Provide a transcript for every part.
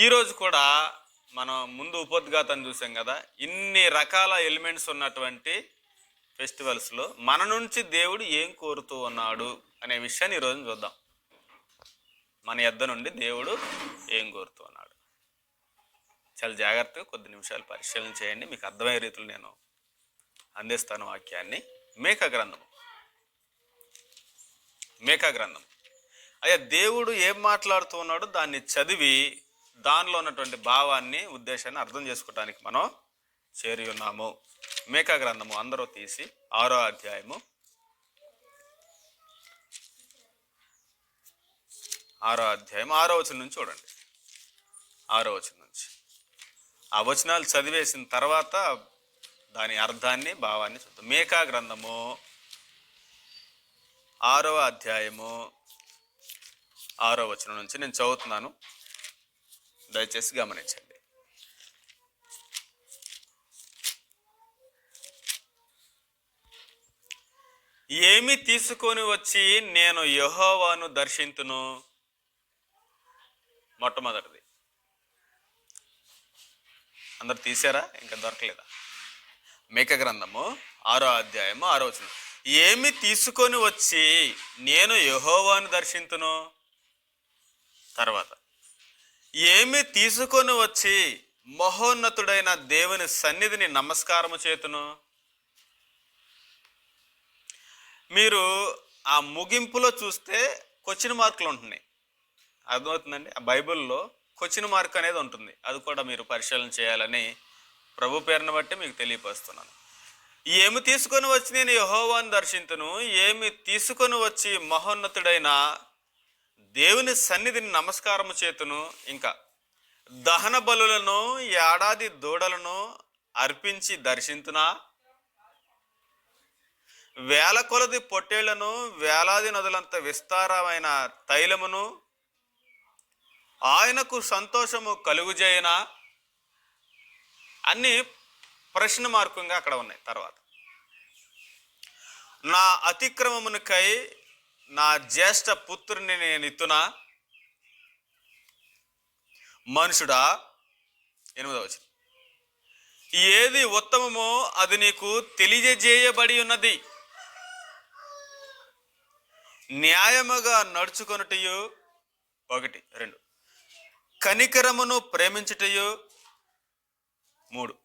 ఈరోజు కూడా మనం ముందు ఉపోద్ఘాతాన్ని చూసాం కదా. ఇన్ని రకాల ఎలిమెంట్స్ ఉన్నటువంటి ఫెస్టివల్స్లో మన నుంచి దేవుడు ఏం కోరుతూ ఉన్నాడు అనే విషయాన్ని ఈరోజు చూద్దాం. మన యొద్ద నుండి దేవుడు ఏం కోరుతూ ఉన్నాడు చాలా జాగ్రత్తగా కొద్ది నిమిషాలు పరిశీలన చేయండి. మీకు అర్థమయ్యే రీతిలో నేను అందిస్తాను వాక్యాన్ని. మేకా గ్రంథం అయ్యా, దేవుడు ఏం మాట్లాడుతూ ఉన్నాడో దాన్ని చదివి దానిలో ఉన్నటువంటి భావాన్ని, ఉద్దేశాన్ని అర్థం చేసుకోవడానికి మనం చేరి ఉన్నాము. మేకా గ్రంథము అందరూ తీసి 6వ అధ్యాయము 6వ వచనం నుంచి చూడండి. 6వ వచనం నుంచి ఆ వచనాలు చదివేసిన తర్వాత దాని అర్థాన్ని, భావాన్ని చూద్దాం. మేకా గ్రంథము 6వ అధ్యాయము 6వ వచనం నుంచి నేను చదువుతున్నాను, దయచేసి గమనించండి. ఏమి తీసుకొని వచ్చి నేను యెహోవాను దర్శింతును. మొట్టమొదటిది అందరు తీసారా? ఇంకా దొరకలేదా? మేకా గ్రంథము 6వ అధ్యాయము 6వ వచనం. ఏమి తీసుకొని వచ్చి నేను యెహోవాను దర్శింతును. తర్వాత ఏమి తీసుకొని వచ్చి మహోన్నతుడైన దేవుని సన్నిధిని నమస్కారము చేతును. మీరు ఆ ముగింపులో చూస్తే క్వశ్చన్ మార్కులు ఉంటున్నాయి, అర్థమవుతుందండి. ఆ బైబిల్లో క్వశ్చన్ మార్క్ అనేది ఉంటుంది. అది కూడా మీరు పరిశీలన చేయాలని ప్రభు పేరును బట్టి మీకు తెలియపరుస్తున్నాను. ఏమి తీసుకొని వచ్చి నేను యెహోవాను దర్శింతును. ఏమి తీసుకొని వచ్చి మహోన్నతుడైన దేవుని సన్నిధిని నమస్కారము చేతును. ఇంకా దహన బలులను, ఏడాది దూడలను అర్పించి దర్శింతునా. వేల కొలది పొట్టేళ్లను, వేలాది నదులంత విస్తారమైన తైలమును ఆయనకు సంతోషము కలుగుజేయనా. అన్ని ప్రశ్న మార్గంగా అక్కడ ఉన్నాయి. తర్వాత నా అతిక్రమమునికై నా జ్యేష్ఠ పుత్రుని నేను ఇత్తునా. మనుషుడా, 8వ వచనం. ఏది ఉత్తమమో అది నీకు తెలియజేయబడి ఉన్నది. న్యాయముగా నడుచుకొనుటయు 1, 2. కనికరమును ప్రేమించుటయు 3.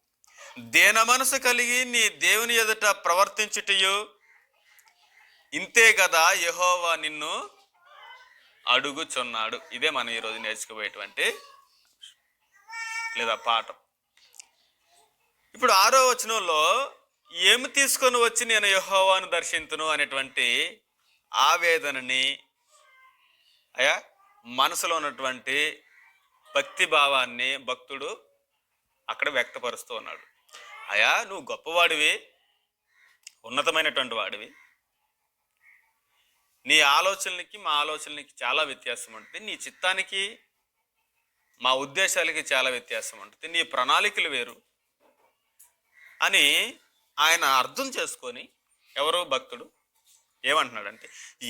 దీన మనసు కలిగి నీ దేవుని ఎదుట ప్రవర్తించుటయు. ఇంతే కదా యెహోవా నిన్ను అడుగుచున్నాడు. ఇదే మనం ఈరోజు నేర్చుకోబోయేటువంటి లేదా పాఠం. ఇప్పుడు 6వ వచనంలో ఏమి తీసుకొని వచ్చి నేను యెహోవాను దర్శింతును అనేటువంటి ఆవేదనని, అయా మనసులో ఉన్నటువంటి భక్తి భావాన్ని భక్తుడు అక్కడ వ్యక్తపరుస్తూ ఉన్నాడు. అయా, నువ్వు గొప్పవాడివి, ఉన్నతమైనటువంటి వాడివి. నీ ఆలోచనలకి మా ఆలోచనలకి చాలా వ్యత్యాసం ఉంటుంది. నీ చిత్తానికి మా ఉద్దేశాలకి చాలా వ్యత్యాసం ఉంటుంది. నీ ప్రణాళికలు వేరు అని ఆయన అర్థం చేసుకొని, ఎవరో భక్తుడు ఏమంటున్నాడంటే,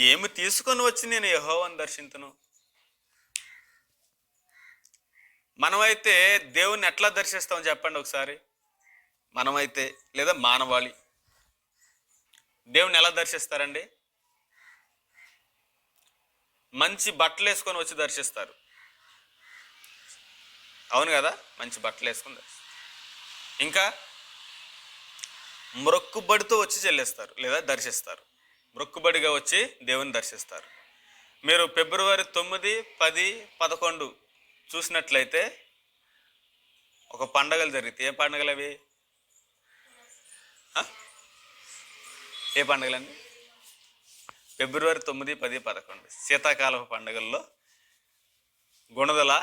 ఏమి తీసుకొని వచ్చి నేను యెహోవాను దర్శింతును. మనమైతే దేవుణ్ణి ఎట్లా దర్శిస్తాం చెప్పండి ఒకసారి. మనమైతే లేదా మానవాళి దేవుణ్ణి ఎలా దర్శిస్తారండి? మంచి బట్టలు వేసుకొని వచ్చి దర్శిస్తారు, అవును కదా? మంచి బట్టలు వేసుకొని దర్శిస్తారు. ఇంకా మ్రొక్కుబడితో వచ్చి చెల్లిస్తారు లేదా దర్శిస్తారు. మ్రొక్కుబడిగా వచ్చి దేవుని దర్శిస్తారు. మీరు ఫిబ్రవరి 9, 10, 11 చూసినట్లయితే ఒక పండగలు జరుగుతాయి. ఏ పండగలు అవి? ఏ పండుగలండి? ఫిబ్రవరి 9, 10, 11 శీతాకాలపు పండుగల్లో గుణదల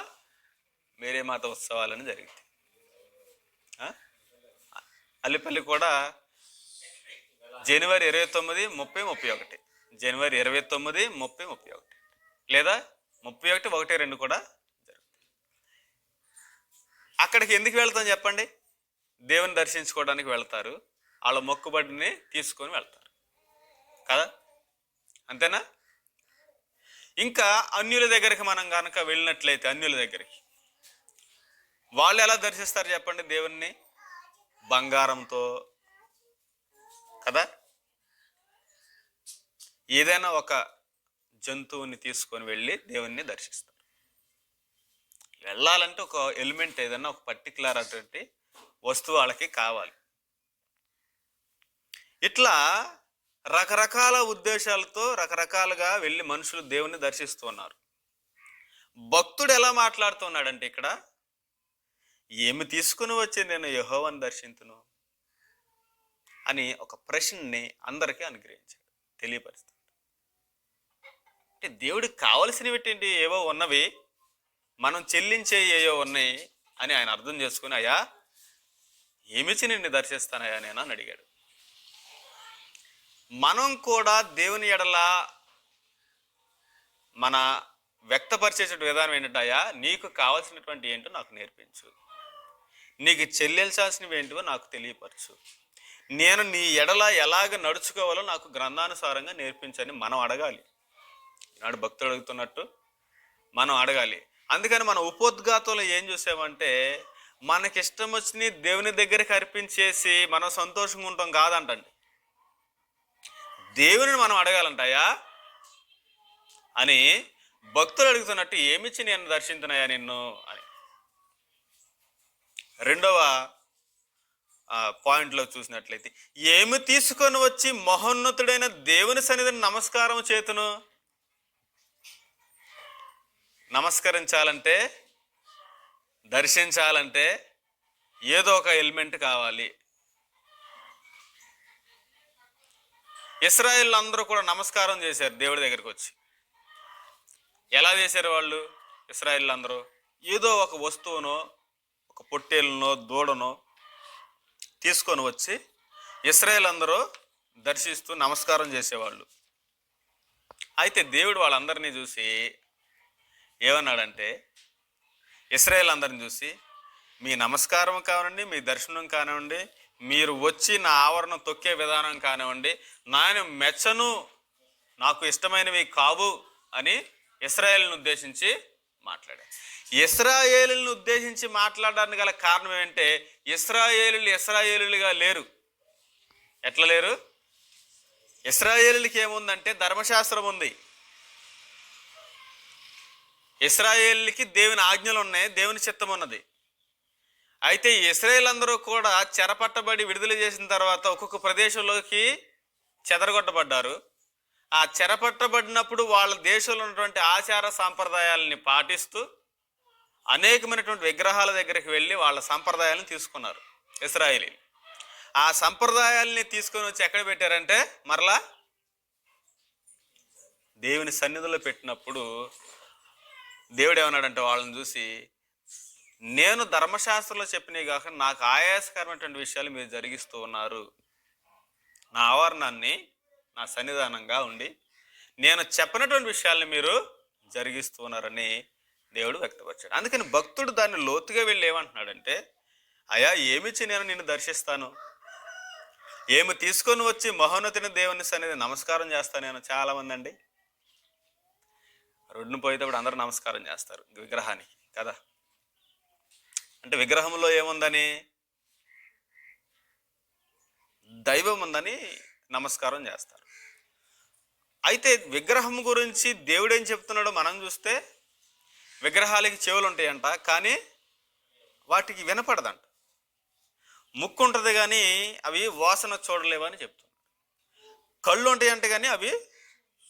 మేరీమాత ఉత్సవాలని జరిగింది. అల్లిపల్లి కూడా జనవరి 29, 30, 31. జనవరి 29, 30, 31 లేదా 31, 1, 2 కూడా జరుగుతుంది. అక్కడికి ఎందుకు వెళ్తాం చెప్పండి? దేవుని దర్శించుకోవడానికి వెళ్తారు. వాళ్ళ మొక్కుబడిని తీసుకొని వెళ్తారు కదా, అంతేనా? ఇంకా అన్యుల దగ్గరికి మనం కనుక వెళ్ళినట్లయితే, అన్యుల దగ్గరికి వాళ్ళు ఎలా దర్శిస్తారు చెప్పండి దేవుణ్ణి? బంగారంతో కదా. ఏదైనా ఒక జంతువుని తీసుకొని వెళ్ళి దేవుణ్ణి దర్శిస్తారు. వెళ్ళాలంటే ఒక ఎలిమెంట్, ఏదైనా ఒక పర్టికులర్ అటువంటి వస్తువు వాళ్ళకి కావాలి. ఇట్లా రకరకాల ఉద్దేశాలతో రకరకాలుగా వెళ్ళి మనుషులు దేవుణ్ణి దర్శిస్తున్నారు. భక్తుడు ఎలా మాట్లాడుతున్నాడంటే ఇక్కడ, ఏమి తీసుకుని వచ్చి నేను యెహోవాను దర్శింతును అని ఒక ప్రశ్నని అందరికీ అనుగ్రహించాడు, తెలియపరుస్తాడు. అంటే దేవుడికి కావలసినవి ఏంటి? ఏవో ఉన్నవి, మనం చెల్లించే ఏవో ఉన్నాయి అని ఆయన అర్థం చేసుకుని, అయ్యా ఏమిచ్చి నిన్ను దర్శిస్తానయ్యా నేను అని అడిగాడు. మనం కూడా దేవుని ఎడల మన వ్యక్తపరిచే విధానం ఏంటంటే, అయ్యా నీకు కావాల్సినటువంటి ఏంటో నాకు నేర్పించు, నీకు చెల్లించాల్సినవి ఏంటో నాకు తెలియపరచు, నేను నీ ఎడల ఎలాగ నడుచుకోవాలో నాకు గ్రంథానుసారంగా నేర్పించని మనం అడగాలి. ఈనాడు భక్తులు అడుగుతున్నట్టు మనం అడగాలి. అందుకని మన ఉపోద్ఘాతంలో ఏం చూసామంటే, మనకిష్టం వచ్చి దేవుని దగ్గరికి అర్పించేసి మనం సంతోషంగా ఉంటాం కాదంటండి. దేవుని మనం అడగాలంటాయా అని భక్తులు అడుగుతున్నట్టు, ఏమిచ్చి నేను దర్శించునయ్యా నిన్ను అని. రెండవ పాయింట్లో చూసినట్లయితే, ఏమి తీసుకొని వచ్చి మహోన్నతుడైన దేవుని సన్నిధిని నమస్కారం చేతును. నమస్కరించాలంటే, దర్శించాలంటే ఏదో ఒక ఎలిమెంట్ కావాలి. ఇశ్రాయేలు అందరూ కూడా నమస్కారం చేశారు దేవుడి దగ్గరికి వచ్చి. ఎలా చేశారు వాళ్ళు? ఇశ్రాయేలు అందరూ ఏదో ఒక వస్తువునో, ఒక పొట్టేలునో, దూడనో తీసుకొని వచ్చి ఇశ్రాయేలు అందరూ దర్శిస్తూ నమస్కారం చేసేవాళ్ళు. అయితే దేవుడు వాళ్ళందరినీ చూసి ఏమన్నాడంటే, ఇశ్రాయేలు అందరిని చూసి, మీ నమస్కారం కానివ్వండి, మీ దర్శనం కానివ్వండి, మీరు వచ్చి నా ఆవరణం తొక్కే విధానం కానివ్వండి, నేను మెచ్చను, నాకు ఇష్టమైనవి కావు అని ఇశ్రాయేలును ఉద్దేశించి మాట్లాడాడు. ఇశ్రాయేలును ఉద్దేశించి మాట్లాడడానికి గల కారణం ఏంటంటే, ఇశ్రాయేలుగా లేరు. ఎట్లా లేరు? ఇశ్రాయేలుకి ఏముందంటే ధర్మశాస్త్రం ఉంది. ఇశ్రాయేలుకి దేవుని ఆజ్ఞలు ఉన్నాయి, దేవుని చిత్తం ఉన్నది. అయితే ఇశ్రాయేలు అందరూ కూడా చెరపట్టబడి విడుదల చేసిన తర్వాత ఒక్కొక్క ప్రదేశంలోకి చెదరగొట్టబడ్డారు. ఆ చెరపట్టబడినప్పుడు వాళ్ళ దేశంలో ఉన్నటువంటి ఆచార సాంప్రదాయాలని పాటిస్తూ అనేకమైనటువంటి విగ్రహాల దగ్గరికి వెళ్ళి వాళ్ళ సంప్రదాయాలను తీసుకున్నారు ఇశ్రాయేలీలు. ఆ సంప్రదాయాల్ని తీసుకొని వచ్చి ఎక్కడ పెట్టారంటే, మరలా దేవుని సన్నిధిలో పెట్టినప్పుడు దేవుడు ఏమన్నాడంటే వాళ్ళని చూసి, నేను ధర్మశాస్త్రంలో చెప్పినవి కాక నాకు ఆయాసకరమైనటువంటి విషయాలు మీరు జరిగిస్తూ ఉన్నారు. నా ఆవరణాన్ని, నా సన్నిధానంగా ఉండి నేను చెప్పినటువంటి విషయాల్ని మీరు జరిగిస్తూ ఉన్నారని దేవుడు వ్యక్తపరిచాడు. అందుకని భక్తుడు దాన్ని లోతుగా వెళ్ళి ఏమంటున్నాడంటే, అయ్యా ఏమిచ్చి నేను నిన్ను దర్శిస్తాను, ఏమి తీసుకొని వచ్చి మహోన్నతుని దేవుని సన్నిధి నమస్కారం చేస్తాను నేను. చాలామంది అండి రోడ్డును పోయేటప్పుడు అందరూ నమస్కారం చేస్తారు విగ్రహానికి కదా. అంటే విగ్రహంలో ఏముందని? దైవం ఉందని నమస్కారం చేస్తారు. అయితే విగ్రహం గురించి దేవుడు ఏం చెప్తున్నాడో మనం చూస్తే, విగ్రహాలకి చెవులు ఉంటాయంట కానీ వాటికి వినపడదంట. ముక్కు ఉంటుంది కానీ అవి వాసన చూడలేవని చెప్తున్నాడు. కళ్ళు ఉంటాయంటే కానీ అవి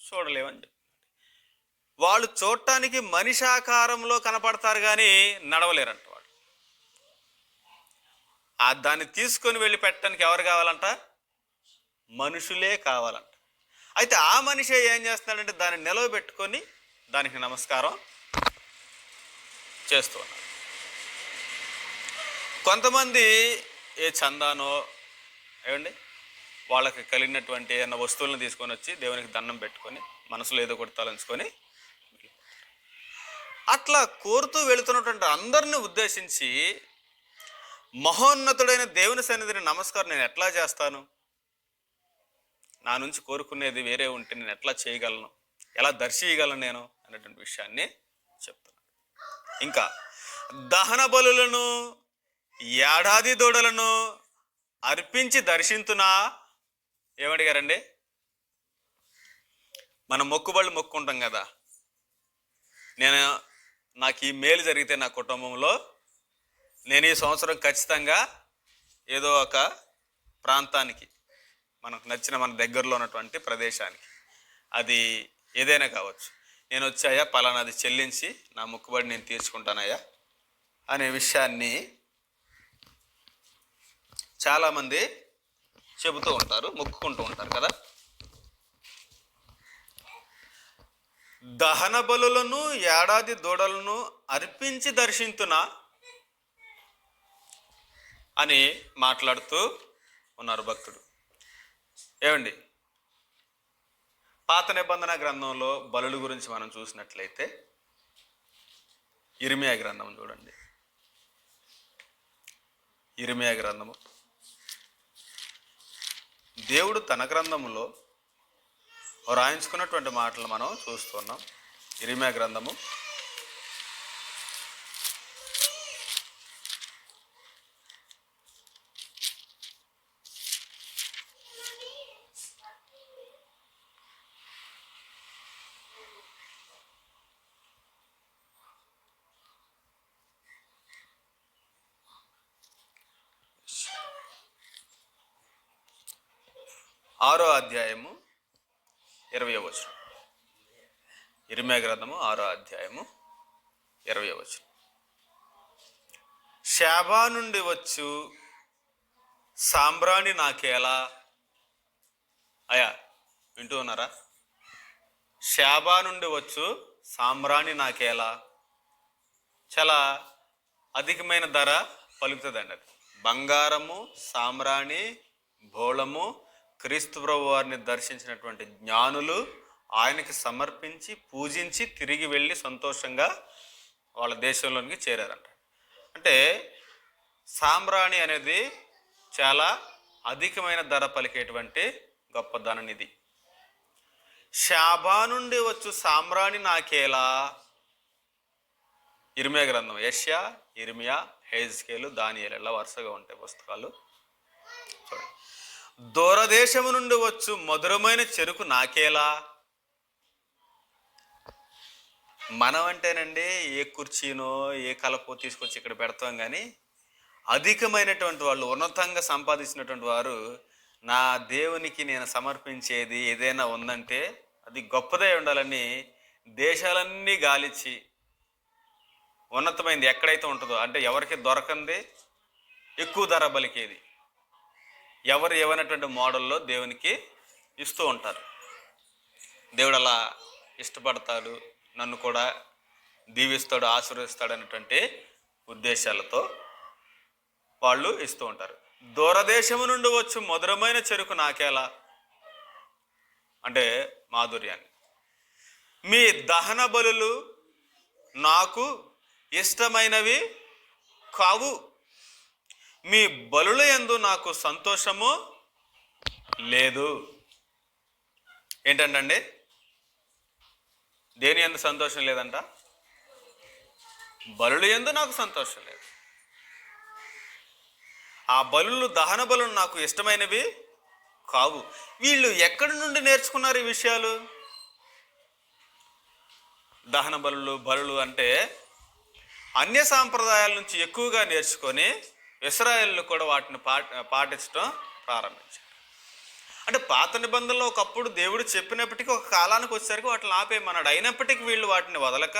చూడలేవని చెప్తున్నాడు. వాళ్ళు చూడటానికి మనిషి ఆకారంలో కనపడతారు కానీ నడవలేరంట. వాళ్ళు దాన్ని తీసుకొని వెళ్ళి పెట్టడానికి ఎవరు కావాలంట? మనుషులే కావాలంట. అయితే ఆ మనిషి ఏం చేస్తున్నాడంటే దాన్ని నిలవబెట్టుకొని దానికి నమస్కారం చేస్తూ ఉన్నారు. కొంతమంది ఏ చందానో ఏమండి వాళ్ళకి కలిగినటువంటి ఏదైనా వస్తువులను తీసుకొని వచ్చి దేవునికి దండం పెట్టుకొని మనసులో ఏదో ఒకటి తలంచుకొని అట్లా కోరుతూ వెళుతున్నటువంటి అందరిని ఉద్దేశించి, మహోన్నతుడైన దేవుని సన్నిధిని నమస్కారం నేను ఎట్లా చేస్తాను, నా నుంచి కోరుకునేది వేరే ఉంటే నేను ఎట్లా చేయగలను, ఎలా దర్శించగలను నేను అనేటువంటి విషయాన్ని చెప్తున్నాను. ఇంకా దహన బలులను ఏడాది దూడలను అర్పించి దర్శింతునా. ఏమడిగారండి? మనం మొక్కుబళ్ళు మొక్కుంటాం కదా, నాకు ఈ మేలు జరిగితే నా కుటుంబంలో నేను ఈ సంవత్సరం ఖచ్చితంగా ఏదో ఒక ప్రాంతానికి, మనకు నచ్చిన మన దగ్గరలో ఉన్నటువంటి ప్రదేశానికి, అది ఏదైనా కావచ్చు, నేను వచ్చాయా పలానాది చెల్లించి నా మొక్కుబడి నేను తీర్చుకుంటానయ్యా అనే విషయాన్ని చాలామంది చెబుతూ ఉంటారు, మొక్కుకుంటూ ఉంటారు కదా. దహన బలులను ఏడాది దూడలను అర్పించి దర్శింతునా అని మాట్లాడుతూ ఉన్నారు భక్తుడు. ఏమండి, పాత నిబంధన గ్రంథంలో బలుల గురించి మనం చూసినట్లయితే ఇర్మియా గ్రంథం చూడండి. ఇర్మియా గ్రంథము, దేవుడు తన గ్రంథములో రాయించుకున్నటువంటి మాటలు మనం చూస్తున్నాం. ఇర్మియా గ్రంథము 6వ అధ్యాయము 20వ వచనం. ఇర్మియా గ్రంథము 6వ అధ్యాయము 20వ వచనం. శాబా నుండి వచ్చు సాంబ్రాణి నాకేలా. అయా వింటూ ఉన్నారా? శాబా నుండి వచ్చు సాంబ్రాణి నాకేలా. చాలా అధికమైన ధర పలుకుతుందండి అది. బంగారము, సాంబ్రాణి, బోళము క్రీస్తు ప్రభు వారిని దర్శించినటువంటి జ్ఞానులు ఆయనకి సమర్పించి పూజించి తిరిగి వెళ్ళి సంతోషంగా వాళ్ళ దేశంలోనికి చేరారంట. అంటే సాంబ్రాణి అనేది చాలా అధికమైన ధర పలికేటువంటి గొప్ప ధననిధి. శాబా నుండి వచ్చు సాంబ్రాణి నాకేలా. ఇర్మియా గ్రంథం, యెషయా, ఇర్మియా, హెజ్కేలు, దానియేలు ఇలా వరుసగా ఉంటాయి పుస్తకాలు. చూడండి. దూరదేశము నుండి వచ్చు మధురమైన చెరుకు నాకేలా. మనం అంటేనండి ఏ కుర్చీనో ఏ కలపో తీసుకొచ్చి ఇక్కడ పెడతాం, కానీ అధికమైనటువంటి వాళ్ళు, ఉన్నతంగా సంపాదించినటువంటి వారు, నా దేవునికి నేను సమర్పించేది ఏదైనా ఉందంటే అది గొప్పదై ఉండాలని దేశాలన్నీ గాలిచ్చి ఉన్నతమైనది ఎక్కడైతే ఉంటుందో, అంటే ఎవరికి దొరకంది ఎక్కువ ధర బలికేది, ఎవరు ఏమైనటువంటి మోడల్లో దేవునికి ఇస్తూ ఉంటారు. దేవుడు అలా ఇష్టపడతాడు, నన్ను కూడా దీవిస్తాడు, ఆశీర్వదిస్తాడు అనేటువంటి ఉద్దేశాలతో వాళ్ళు ఇస్తూ ఉంటారు. దూరదేశము నుండి వచ్చు మధురమైన చెరుకు నాకేలా అంటే మాధుర్యాన్ని. మీ దహన బలులు నాకు ఇష్టమైనవి కావు, మీ బలుల యందు నాకు సంతోషము లేదు. ఏంటంటే దేని యందు సంతోషం లేదంట? బలుల యందు నాకు సంతోషం లేదు. ఆ బలులు, దహన బలులు నాకు ఇష్టమైనవి కావు. వీళ్ళు ఎక్కడి నుండి నేర్చుకున్నారు ఈ విషయాలు? దహన బలులు అంటే అన్య సాంప్రదాయాల నుంచి ఎక్కువగా నేర్చుకొని ఇశ్రాయేలు కూడా వాటిని పాటించడం ప్రారంభించారు. అంటే పాత నిబంధనలో ఒకప్పుడు దేవుడు చెప్పినప్పటికీ ఒక కాలానికి వచ్చేసరికి వాటిని ఆపేయమన్నాడు. అయినప్పటికీ వీళ్ళు వాటిని వదలక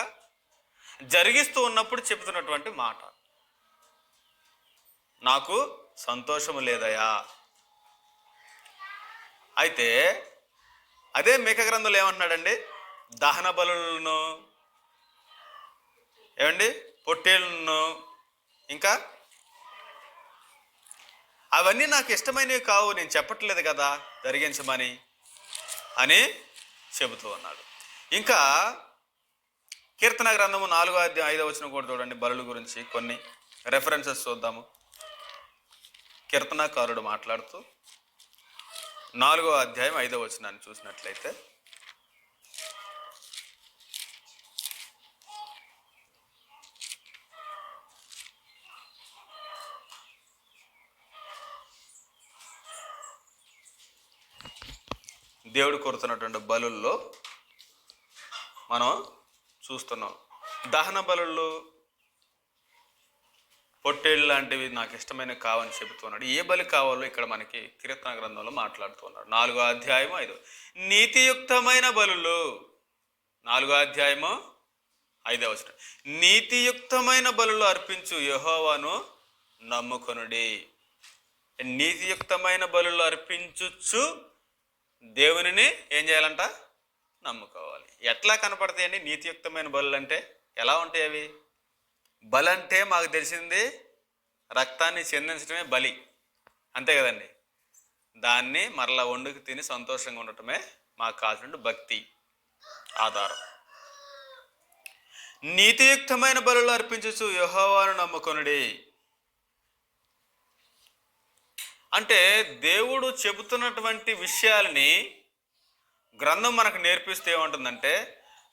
జరిగిస్తూ ఉన్నప్పుడు చెబుతున్నటువంటి మాట, నాకు సంతోషము లేదయా. అయితే అదే మీకా గ్రంథంలో ఏమంటున్నాడండి? దహన బలులను, ఏమండి, పొట్టేళ్ళను, ఇంకా అవన్నీ నాకు ఇష్టమైనవి కావు, నేను చెప్పట్లేదు కదా జరిగించమని అని చెబుతూ ఉన్నాడు. ఇంకా కీర్తన గ్రంథము 4వ అధ్యాయం 5వ వచనం కూడా చూడండి. బలుల గురించి కొన్ని రెఫరెన్సెస్ చూద్దాము. కీర్తనకారుడు మాట్లాడుతూ 4వ అధ్యాయం 5వ వచనాన్ని చూసినట్లయితే, దేవుడు కోరుతున్నటువంటి బలుల్లో మనం చూస్తున్నాం. దహన బలుల్లో పొట్టేళ్ళు లాంటివి నాకు ఇష్టమైనవి కావని చెబుతున్నాడు. ఏ బలి కావాలో ఇక్కడ మనకి కీర్తన గ్రంథంలో మాట్లాడుతున్నాడు. 4వ అధ్యాయము 5. నీతియుక్తమైన బలులు, 4వ అధ్యాయము 5వ వచనం. నీతియుక్తమైన బలులు అర్పించు యెహోవాను నమ్ముకొనుడి. నీతియుక్తమైన బలులు అర్పించుచు దేవునిని ఏం చేయాలంట? నమ్ముకోవాలి. ఎట్లా కనపడతాయండి నీతియుక్తమైన బలులు అంటే? ఎలా ఉంటాయి అవి? బలి అంటే మాకు తెలిసింది రక్తాన్ని చెందించడమే బలి, అంతే కదండి. దాన్ని మరలా వండుకు తిని సంతోషంగా ఉండటమే మాకు కావాల్సిన భక్తి ఆధారం. నీతియుక్తమైన బలులు అర్పించుచు యెహోవాను నమ్ముకొనుడి అంటే దేవుడు చెబుతున్నటువంటి విషయాలని గ్రంథం మనకు నేర్పిస్తే ఏమంటుందంటే,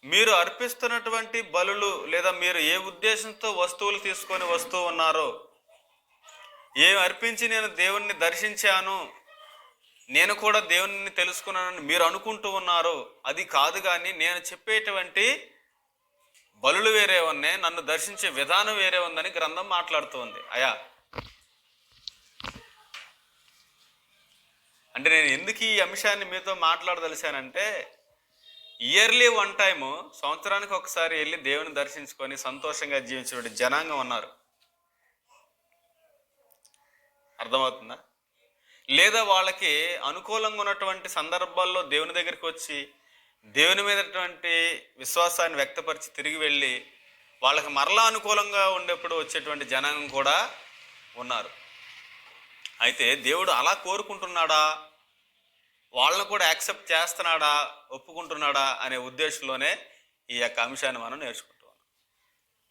మీరు అర్పిస్తున్నటువంటి బలులు లేదా మీరు ఏ ఉద్దేశంతో వస్తువులు తీసుకొని వస్తూ ఉన్నారో, ఏం అర్పించి నేను దేవుణ్ణి దర్శించాను, నేను కూడా దేవుణ్ణి తెలుసుకున్నానని మీరు అనుకుంటూ ఉన్నారో అది కాదు. కానీ నేను చెప్పేటువంటి బలులు వేరే ఉన్నాయి, నన్ను దర్శించే విధానం వేరే ఉందని గ్రంథం మాట్లాడుతూ ఉంది. అయా అంటే నేను ఎందుకు ఈ అంశాన్ని మీతో మాట్లాడదలిశానంటే, ఇయర్లీ వన్ టైము, సంవత్సరానికి ఒకసారి వెళ్ళి దేవుని దర్శించుకొని సంతోషంగా జీవించే జనాంగం ఉన్నారు. అర్థమవుతుందా? లేదా వాళ్ళకి అనుకూలంగా ఉన్నటువంటి సందర్భాల్లో దేవుని దగ్గరికి వచ్చి దేవుని మీదటువంటి విశ్వాసాన్ని వ్యక్తపరిచి తిరిగి వెళ్ళి వాళ్ళకి మరలా అనుకూలంగా ఉండేప్పుడు వచ్చేటువంటి జనాంగం కూడా ఉన్నారు. అయితే దేవుడు అలా కోరుకుంటున్నాడా, వాళ్ళని కూడా యాక్సెప్ట్ చేస్తున్నాడా, ఒప్పుకుంటున్నాడా అనే ఉద్దేశంలోనే ఈ యొక్క అంశాన్ని మనం నేర్చుకుంటున్నాం.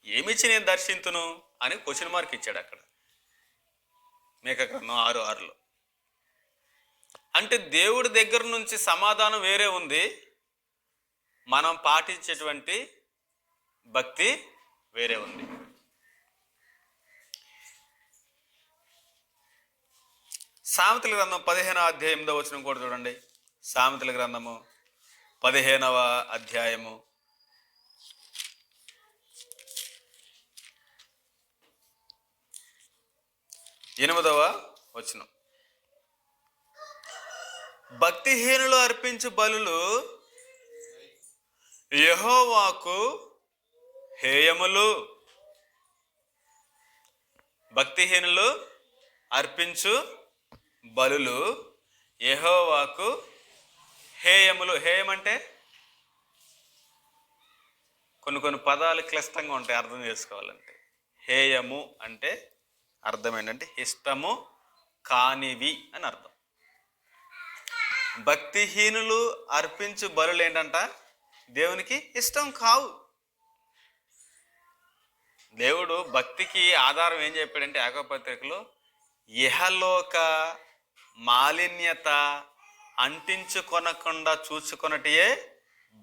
ఏమిచ్చి నేను దర్శింతును అని క్వశ్చన్ మార్క్ ఇచ్చాడు అక్కడ మీకా గ్రంథం 6:6లో. అంటే దేవుడి దగ్గర నుంచి సమాధానం వేరే ఉంది, మనం పాటించేటువంటి భక్తి వేరే ఉంది. సామెతల గ్రంథం 15వ అధ్యాయం 8వ వచనం కూడా చూడండి. సామెతల గ్రంథము 15వ అధ్యాయము 8వ వచనం. భక్తిహీనులు అర్పించు బలులు యెహోవాకు హేయములు. భక్తిహీనులు అర్పించు బలులు యెహోవాకు హేయములు. హేయం అంటే కొన్ని పదాలు క్లిష్టంగా ఉంటాయి అర్థం చేసుకోవాలంటే. హేయము అంటే అర్థం ఏంటంటే ఇష్టము కానివి అని అర్థం. భక్తిహీనులు అర్పించు బలులు ఏంటంట? దేవునికి ఇష్టం కావు. దేవుడు భక్తికి ఆధారం ఏం చెప్పాడంటే యాకోబు పత్రికలో, ఇహలోక మాలిన్యత అంటించుకొనకుండా చూసుకొనటియే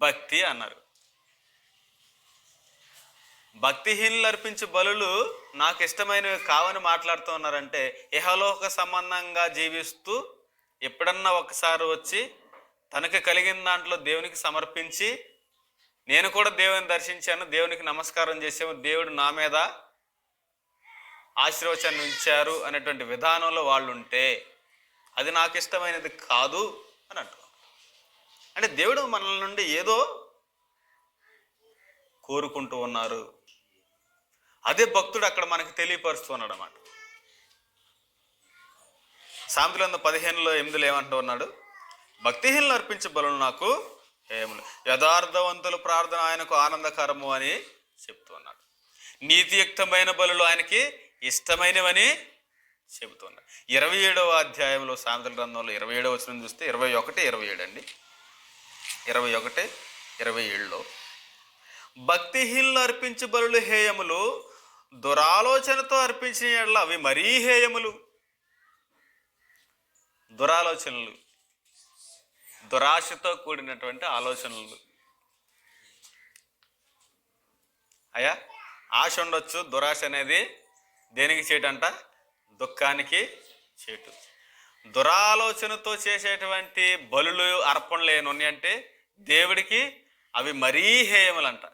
భక్తి అన్నారు. భక్తిహీనులు అర్పించే బలులు నాకు ఇష్టమైనవి కావని మాట్లాడుతూ ఉన్నారంటే, ఇహలోక సంబంధంగా జీవిస్తూ ఎప్పుడన్నా ఒకసారి వచ్చి తనకు కలిగిన దాంట్లో దేవునికి సమర్పించి, నేను కూడా దేవుని దర్శించాను, దేవునికి నమస్కారం చేసాము, దేవుడు నా మీద ఆశీర్వచనం ఉంచారు అనేటువంటి విధానంలో వాళ్ళు ఉంటే అది నాకు ఇష్టమైనది కాదు అని అంటున్నారు. అంటే దేవుడు మనల నుండి ఏదో కోరుకుంటూ ఉన్నారు. అదే భక్తుడు అక్కడ మనకి తెలియపరుస్తున్నాడు అన్నమాట. సామెతల గ్రంథం 15:8 ఏమంటూ ఉన్నాడు? భక్తిహీనులు అర్పించే బలులు నాకు హేయములు, యథార్థవంతుల ప్రార్థన ఆయనకు ఆనందకరము అని చెప్తూ ఉన్నాడు. నీతియుక్తమైన బలులు ఆయనకి ఇష్టమైనవని చెబుతున్నాడు. 27వ అధ్యాయంలో సామెతల గ్రంథంలో 27వ వచనం చూస్తే 21-27 అండి. 21-27లో భక్తిహీనులు అర్పించే బలులు హేయములు, దురాలోచనతో అర్పించిన యెడల అవి మరీ హేయములు. దురాలోచనలు, దురాశతో కూడినటువంటి ఆలోచనలు. అయ్యా ఆశ ఉండొచ్చు, దురాశ అనేది దేనికి చేటంట? దుఃఖానికి చేటు. దురాలోచనతో చేసేటువంటి బలులు అర్పణలు ఏమన్నా అంటే దేవుడికి అవి మరీ హేయములంట.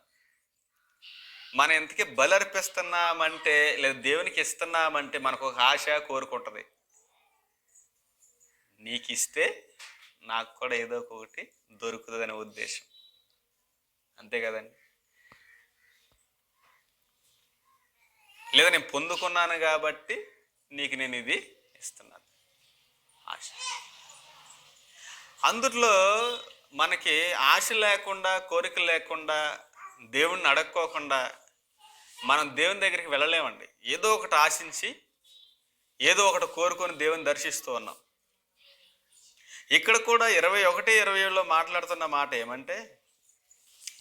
మనం ఇంతకీ బలి అర్పిస్తున్నామంటే లేదా దేవునికి ఇస్తున్నామంటే మనకు ఒక ఆశ కోరుకుంటుంది, నీకు ఇస్తే నాకు కూడా ఏదో ఒకటి దొరుకుతుందనే ఉద్దేశం, అంతే కదండి. లేదా నేను పొందుకున్నాను కాబట్టి నీకు నేను ఇది ఇస్తున్నాను, ఆశ. అందుట్లో మనకి ఆశ లేకుండా, కోరిక లేకుండా, దేవుణ్ణి అడక్కోకుండా మనం దేవుని దగ్గరికి వెళ్ళలేమండి. ఏదో ఒకటి ఆశించి ఏదో ఒకటి కోరుకొని దేవుని దర్శిస్తూ ఉన్నాం. ఇక్కడ కూడా 21-27లో మాట్లాడుతున్న మాట ఏమంటే,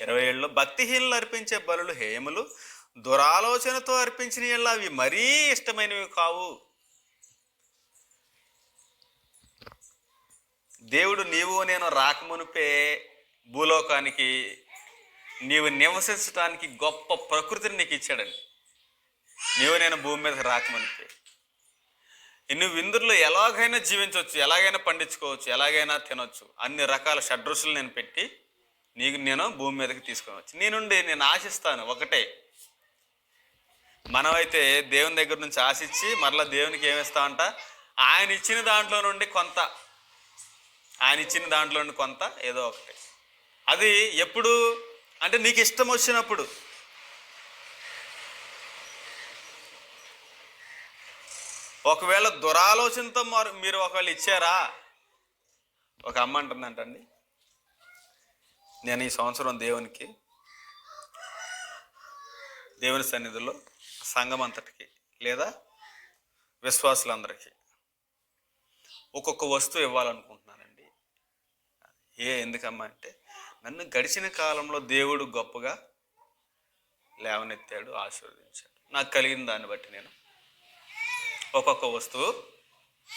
27లో భక్తిహీనులు అర్పించే బలులు హేయములు, దురాలోచనతో అర్పించిన యెడల అవి మరీ ఇష్టమైనవి కావు. దేవుడు నీవు నేను రాకమునిపే భూలోకానికి నీవు నివసించడానికి గొప్ప ప్రకృతిని నీకు ఇచ్చాడండి. నీవు నేను భూమి మీద రాకమునిపే నువ్వు ఇందులో ఎలాగైనా జీవించవచ్చు, ఎలాగైనా పండించుకోవచ్చు, ఎలాగైనా తినొచ్చు. అన్ని రకాల షడ్రుసులు నేను పెట్టి నేను భూమి మీదకి తీసుకునవచ్చు. నేను ఆశిస్తాను ఒకటే. మనమైతే దేవుని దగ్గర నుంచి ఆశించి మరలా దేవునికి ఏమిస్తామంట, ఆయన ఇచ్చిన దాంట్లో నుండి కొంత ఏదో ఒకటి. అది ఎప్పుడు అంటే నీకు ఇష్టం వచ్చినప్పుడు. ఒకవేళ దురాలోచనతో మీరు ఒకవేళ ఇచ్చారా, ఒక అమ్మ అంటుందంటండి, నేను ఈ సంవత్సరం దేవుని సన్నిధిలో సంఘం అంతటికి లేదా విశ్వాసులందరికీ ఒక్కొక్క వస్తువు ఇవ్వాలనుకుంటున్నానండి. ఎందుకమ్మా అంటే, నన్ను గడిచిన కాలంలో దేవుడు గొప్పగా లేవనెత్తాడు, ఆశీర్వదించాడు. నాకు కలిగిన దాన్ని బట్టి నేను ఒక్కొక్క వస్తువు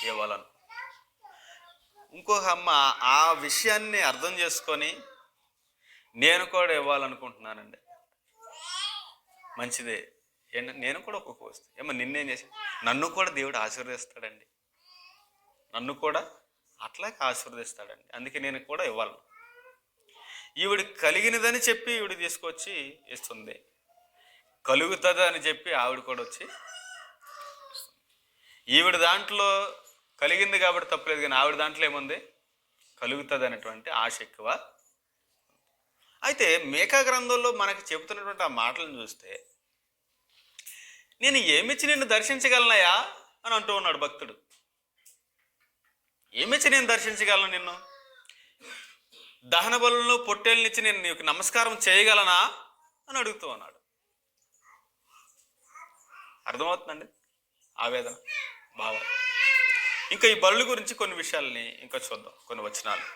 ఇవ్వాలను. ఇంకొక అమ్మ ఆ విషయాన్ని అర్థం చేసుకొని నేను కూడా ఇవ్వాలనుకుంటున్నానండి. మంచిదే, నేను కూడా ఒక్కొక్క వస్తువు. ఏమో నిన్నేం చేసి నన్ను కూడా దేవుడు ఆశీర్వదిస్తాడండి, నన్ను కూడా అట్లాగే ఆశీర్వదిస్తాడండి. అందుకే నేను కూడా ఇవ్వాలి. ఈవిడికి కలిగినదని చెప్పి ఈవిడ తీసుకొచ్చి ఇస్తుంది, కలుగుతుంది అని చెప్పి ఆవిడ కూడా వచ్చి. ఈవిడ దాంట్లో కలిగింది కాబట్టి తప్పలేదు, కానీ ఆవిడ దాంట్లో ఏముంది, కలుగుతుంది అనేటువంటి ఆశ ఎక్కువ. అయితే మీకా గ్రంథంలో మనకి చెబుతున్నటువంటి ఆ మాటలను చూస్తే, నేను ఏమిచ్చి నిన్ను దర్శించగలనయా అని అంటూ ఉన్నాడు భక్తుడు. ఏమిచ్చి నేను దర్శించగలను నిన్ను? దహన బలులను పొట్టేళ్ళనిచ్చి నేను నీకు నమస్కారం చేయగలనా అని అడుగుతూ ఉన్నాడు. అర్థమవుతుందండి ఆవేదన, భావం. ఇంకా ఈ బలుల గురించి కొన్ని విషయాల్ని ఇంకా చూద్దాం, కొన్ని వచనాలు.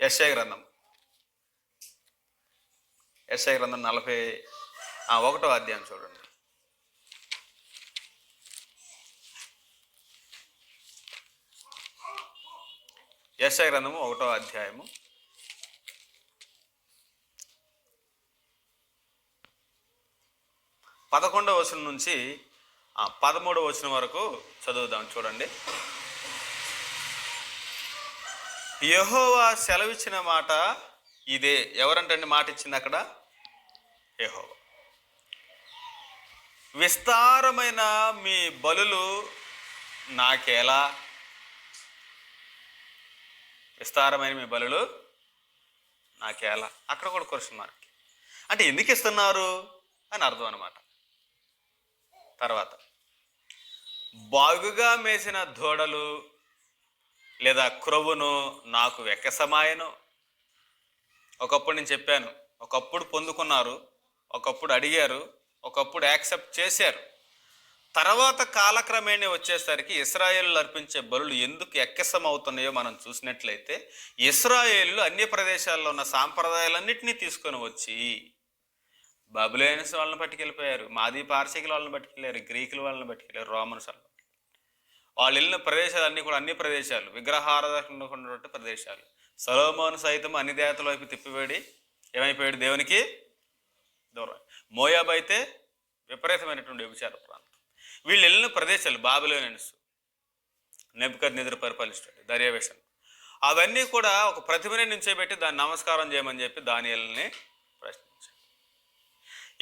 యెషయా గ్రంథం 41వ అధ్యాయం చూడండి. యెషయా గ్రంథము 1వ అధ్యాయము 11వ వచనం నుంచి 13వ వచనం వరకు చదువుదాం. చూడండి. యెహోవా సెలవిచ్చిన మాట ఇదే. ఎవరంటండి మాట ఇచ్చింది అక్కడ? యెహోవా. విస్తారమైన మీ బలులు నాకేలా, విస్తారమైన మీ బలులు నాకేలా. అక్కడ కూడా క్వశ్చన్ మార్క్. అంటే ఎందుకు ఇస్తున్నారు అని అర్థం అన్నమాట. తర్వాత బాగుగా మేసిన దూడలు లేదా క్రొవ్వును నాకు వెక్కసమాయను. ఒకప్పుడు నేను చెప్పాను, ఒకప్పుడు పొందుకున్నారు, ఒకప్పుడు అడిగారు, ఒకప్పుడు యాక్సెప్ట్ చేశారు. తర్వాత కాలక్రమేణా వచ్చేసరికి ఇశ్రాయేలు అర్పించే బలులు ఎందుకు ఎక్కసం అవుతున్నాయో మనం చూసినట్లయితే, ఇశ్రాయేలు అన్య ప్రదేశాల్లో ఉన్న సాంప్రదాయాలన్నింటినీ తీసుకొని వచ్చి బబులోనియన్స్ వాళ్ళని పట్టుకెళ్ళిపోయారు, మాది పార్సీకుల వాళ్ళని పట్టుకెళ్ళారు, గ్రీకుల వాళ్ళని పట్టుకెళ్ళారు, రోమన్స్ వాళ్ళని. వాళ్ళు వెళ్ళిన ప్రదేశాలన్నీ కూడా అన్ని ప్రదేశాలు విగ్రహారాధన ఉన్నటువంటి ప్రదేశాలు. సొలొమోను సైతం అన్ని దేవతల వైపు తిప్పివేడి ఏమైపోయాడు, దేవునికి దూరం. మోయాబు అయితే విపరీతమైనటువంటి వ్యభిచార ప్రాంతం. వీళ్ళు వెళ్ళిన ప్రదేశాలు బాబిలోనియన్స్, నెబుకద్నెజరు పరిపాలిస్తాడు, దర్యావేషన్, అవన్నీ కూడా ఒక ప్రతిమని నుంచోబెట్టి దాన్ని నమస్కారం చేయమని చెప్పి దానియేలుని ప్రశ్నించాడు.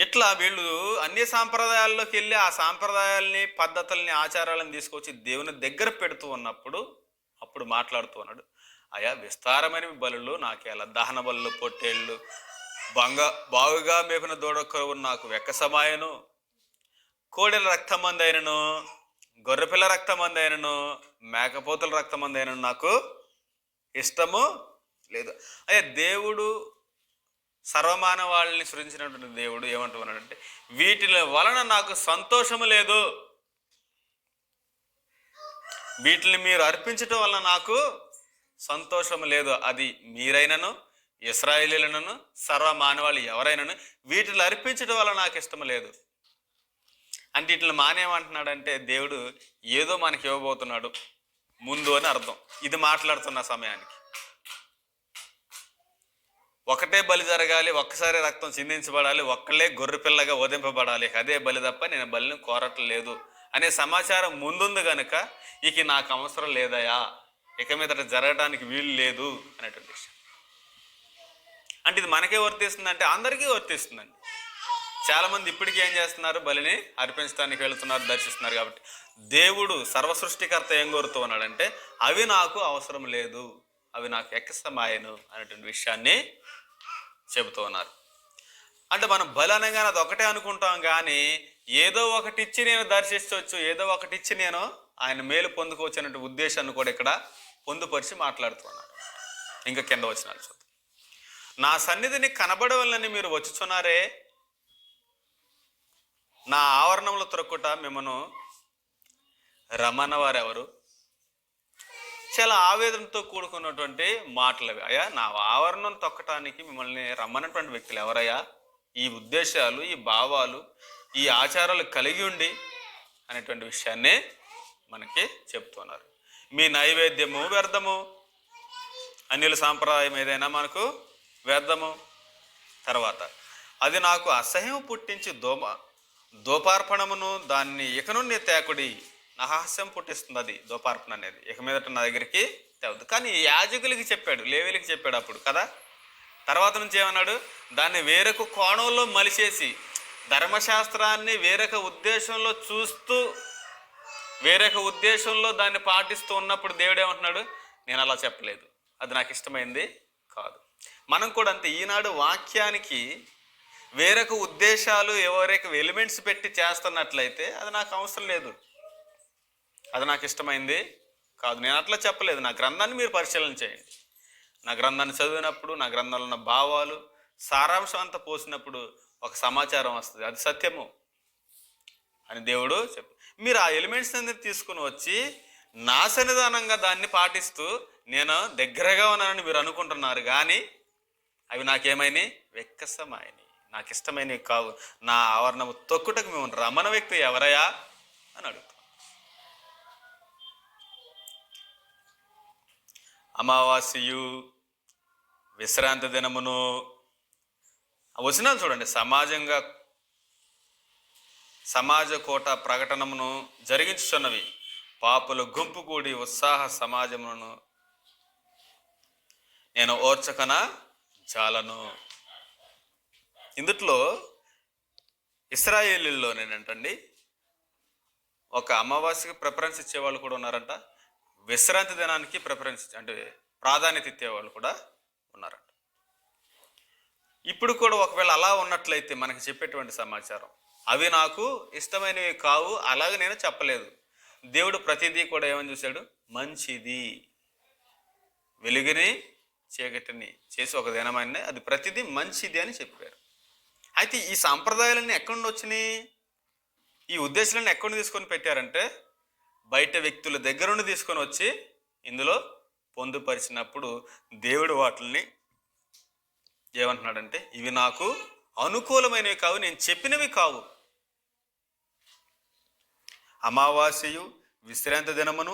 ఇట్లా వీళ్ళు అన్ని సాంప్రదాయాల్లోకి వెళ్ళి ఆ సాంప్రదాయాల్ని, పద్ధతుల్ని, ఆచారాలను తీసుకొచ్చి దేవుని దగ్గర పెడుతూ ఉన్నప్పుడు అప్పుడు మాట్లాడుతూ ఉన్నాడు, అయా విస్తారమైన బలులు నాకేలా, దహన బలులు, పొట్టేళ్ళు, బాగుగా మేపిన దూడకరువు నాకు వెక్కసమాయను, కోడెల రక్తమంది అయినను, గొర్రెపిల్ల రక్తమంది అయినను, మేకపోతుల రక్తమంది అయినను నాకు ఇష్టము లేదు. అయ్యా దేవుడు సర్వమానవాళ్ళని సృజించినటువంటి దేవుడు ఏమంటున్నాడంటే, వీటి వలన నాకు సంతోషము లేదు, వీటిని మీరు అర్పించటం వలన నాకు సంతోషము లేదు. అది మీరైనను, ఇశ్రాయేలీయులైనను, సర్వమానవాళ్ళు ఎవరైనాను వీటిని అర్పించడం వల్ల నాకు ఇష్టం లేదు. అంటే వీటిని మానేమంటున్నాడంటే దేవుడు ఏదో మనకి ఇవ్వబోతున్నాడు ముందు అని అర్థం. ఇది మాట్లాడుతున్న సమయానికి ఒకటే బలి జరగాలి, ఒక్కసారి రక్తం చిందించబడాలి, ఒక్కలే గొర్రె పిల్లగా వధింపబడాలి, అదే బలి తప్ప నేను బలిని కోరట్లేదు అనే సమాచారం ముందుంది కనుక ఇక నాకు అవసరం లేదయా, ఇక మీదట జరగడానికి వీలు లేదు అనేటువంటి విషయం. అంటే ఇది మనకే వర్తిస్తుంది అంటే అందరికీ వర్తిస్తుందండి. చాలామంది ఇప్పటికీ ఏం చేస్తున్నారు, బలిని అర్పించడానికి వెళుతున్నారు, దర్శిస్తున్నారు. కాబట్టి దేవుడు సర్వసృష్టికర్త ఏం కోరుతూ ఉన్నాడంటే అవి నాకు అవసరం లేదు, అవి నాకు ఎక్కసమాయను అనేటువంటి విషయాన్ని చెబుతూ ఉన్నారు. అంటే మనం బలి అనగానే అది ఒకటే అనుకుంటాం, కానీ ఏదో ఒకటి ఇచ్చి నేను దర్శించవచ్చు, ఏదో ఒకటి ఇచ్చి నేను ఆయన మేలు పొందుకోవచ్చు అనే ఉద్దేశాన్ని కూడా ఇక్కడ పొందుపరిచి మాట్లాడుతున్నారు. ఇంకా కింద వచనాలు చూద్దాం. నా సన్నిధిని కనబడవలని మీరు వచ్చుచున్నారే, నా ఆవరణంలో త్రొక్కుట మిమ్మను రమ్మన్న వారెవరు? చాలా ఆవేదనతో కూడుకున్నటువంటి మాటలు అవి. అయ్యా నా ఆవరణం తొక్కటానికి మిమ్మల్ని రమ్మన్నటువంటి వ్యక్తులు ఎవరయ్యా? ఈ ఉద్దేశాలు, ఈ భావాలు, ఈ ఆచారాలు కలిగి ఉండి అనేటువంటి విషయాన్నే మనకి చెప్తున్నారు. మీ నైవేద్యము వ్యర్థము, అన్యుల సాంప్రదాయం ఏదైనా మనకు వ్యర్థము. తర్వాత అది నాకు అసహ్యం పుట్టించి దోపార్పణమును దాన్ని ఇక నుండి తేకుడి, నా హాస్యం పుట్టిస్తుంది అది దోపార్పణ అనేది, ఇక మీదట నా దగ్గరికి తేవద్దు. కానీ యాజకులకి చెప్పాడు, లేవీలకి చెప్పాడు అప్పుడు కదా. తర్వాత నుంచి ఏమన్నాడు, దాన్ని వేరొక కోణంలో మలిచేసి ధర్మశాస్త్రాన్ని వేరొక ఉద్దేశంలో చూస్తూ వేరొక ఉద్దేశంలో దాన్ని పాటిస్తూ ఉన్నప్పుడు దేవుడు ఏమంటున్నాడు, నేను అలా చెప్పలేదు, అది నాకు ఇష్టమైంది కాదు. మనం కూడా అంతే, ఈనాడు వాక్యానికి వేరొక ఉద్దేశాలు, ఎవరైనా ఎలిమెంట్స్ పెట్టి చేస్తున్నట్లయితే అది నాకు అవసరం లేదు, అది నాకు ఇష్టమైంది కాదు, నేను అట్లా చెప్పలేదు. నా గ్రంథాన్ని మీరు పరిశీలన చేయండి. నా గ్రంథాన్ని చదివినప్పుడు, నా గ్రంథంలో ఉన్న భావాలు సారాంశం అంతా పోసినప్పుడు ఒక సమాచారం వస్తుంది, అది సత్యము అని దేవుడు చెప్పు. మీరు ఆ ఎలిమెంట్స్ అనేది తీసుకుని వచ్చి నా సన్నిధానంగా దాన్ని పాటిస్తూ నేను దగ్గరగా ఉన్నానని మీరు అనుకుంటున్నారు, కానీ అవి నాకేమైనాయి, వెక్కసమైనవి, నాకు ఇష్టమైనవి కావు. నా ఆవరణము తొక్కుటకు మేము రమణ వ్యక్తి ఎవరయ్యా అని అడుగుతాం. అమావాస్యయు విశ్రాంతి దినమును వచనాలు చూడండి. సమాజ కోట ప్రకటనమును జరిగించుచున్నవి, పాపులు గుంపు కూడి ఉత్సాహ సమాజమును నేను ఓర్చకన చాలను. ఇందుట్లో ఇశ్రాయేలీల్లోనేనంటండి ఒక అమావాస్యకి ప్రిఫరెన్స్ ఇచ్చేవాళ్ళు కూడా ఉన్నారంట, విశ్రాంతి దినానికి ప్రిఫరెన్స్ అంటే ప్రాధాన్యత ఇచ్చేవాళ్ళు కూడా ఉన్నారంట. ఇప్పుడు కూడా ఒకవేళ అలా ఉన్నట్లయితే మనకి చెప్పేటువంటి సమాచారం అవి నాకు ఇష్టమైనవి కావు, అలాగే నేను చెప్పలేదు. దేవుడు ప్రతిదీ కూడా ఏమని చూశాడు, మంచిది, వెలుగుని చీకటిని చేసి ఒక దినమైన అది ప్రతిదీ మంచిది అని చెప్పారు. అయితే ఈ సాంప్రదాయాలన్నీ ఎక్కడి నుండి వచ్చినాయి, ఈ ఉద్దేశాలన్నీ ఎక్కడి నుండి తీసుకొని పెట్టారంటే బయట వ్యక్తుల దగ్గర నుండి తీసుకొని వచ్చి ఇందులో పొందుపరిచినప్పుడు దేవుడు వాటిని ఏమంటున్నాడంటే ఇవి నాకు అనుకూలమైనవి కావు, నేను చెప్పినవి కావు. అమావాస్యయు విశ్రాంతి దినమును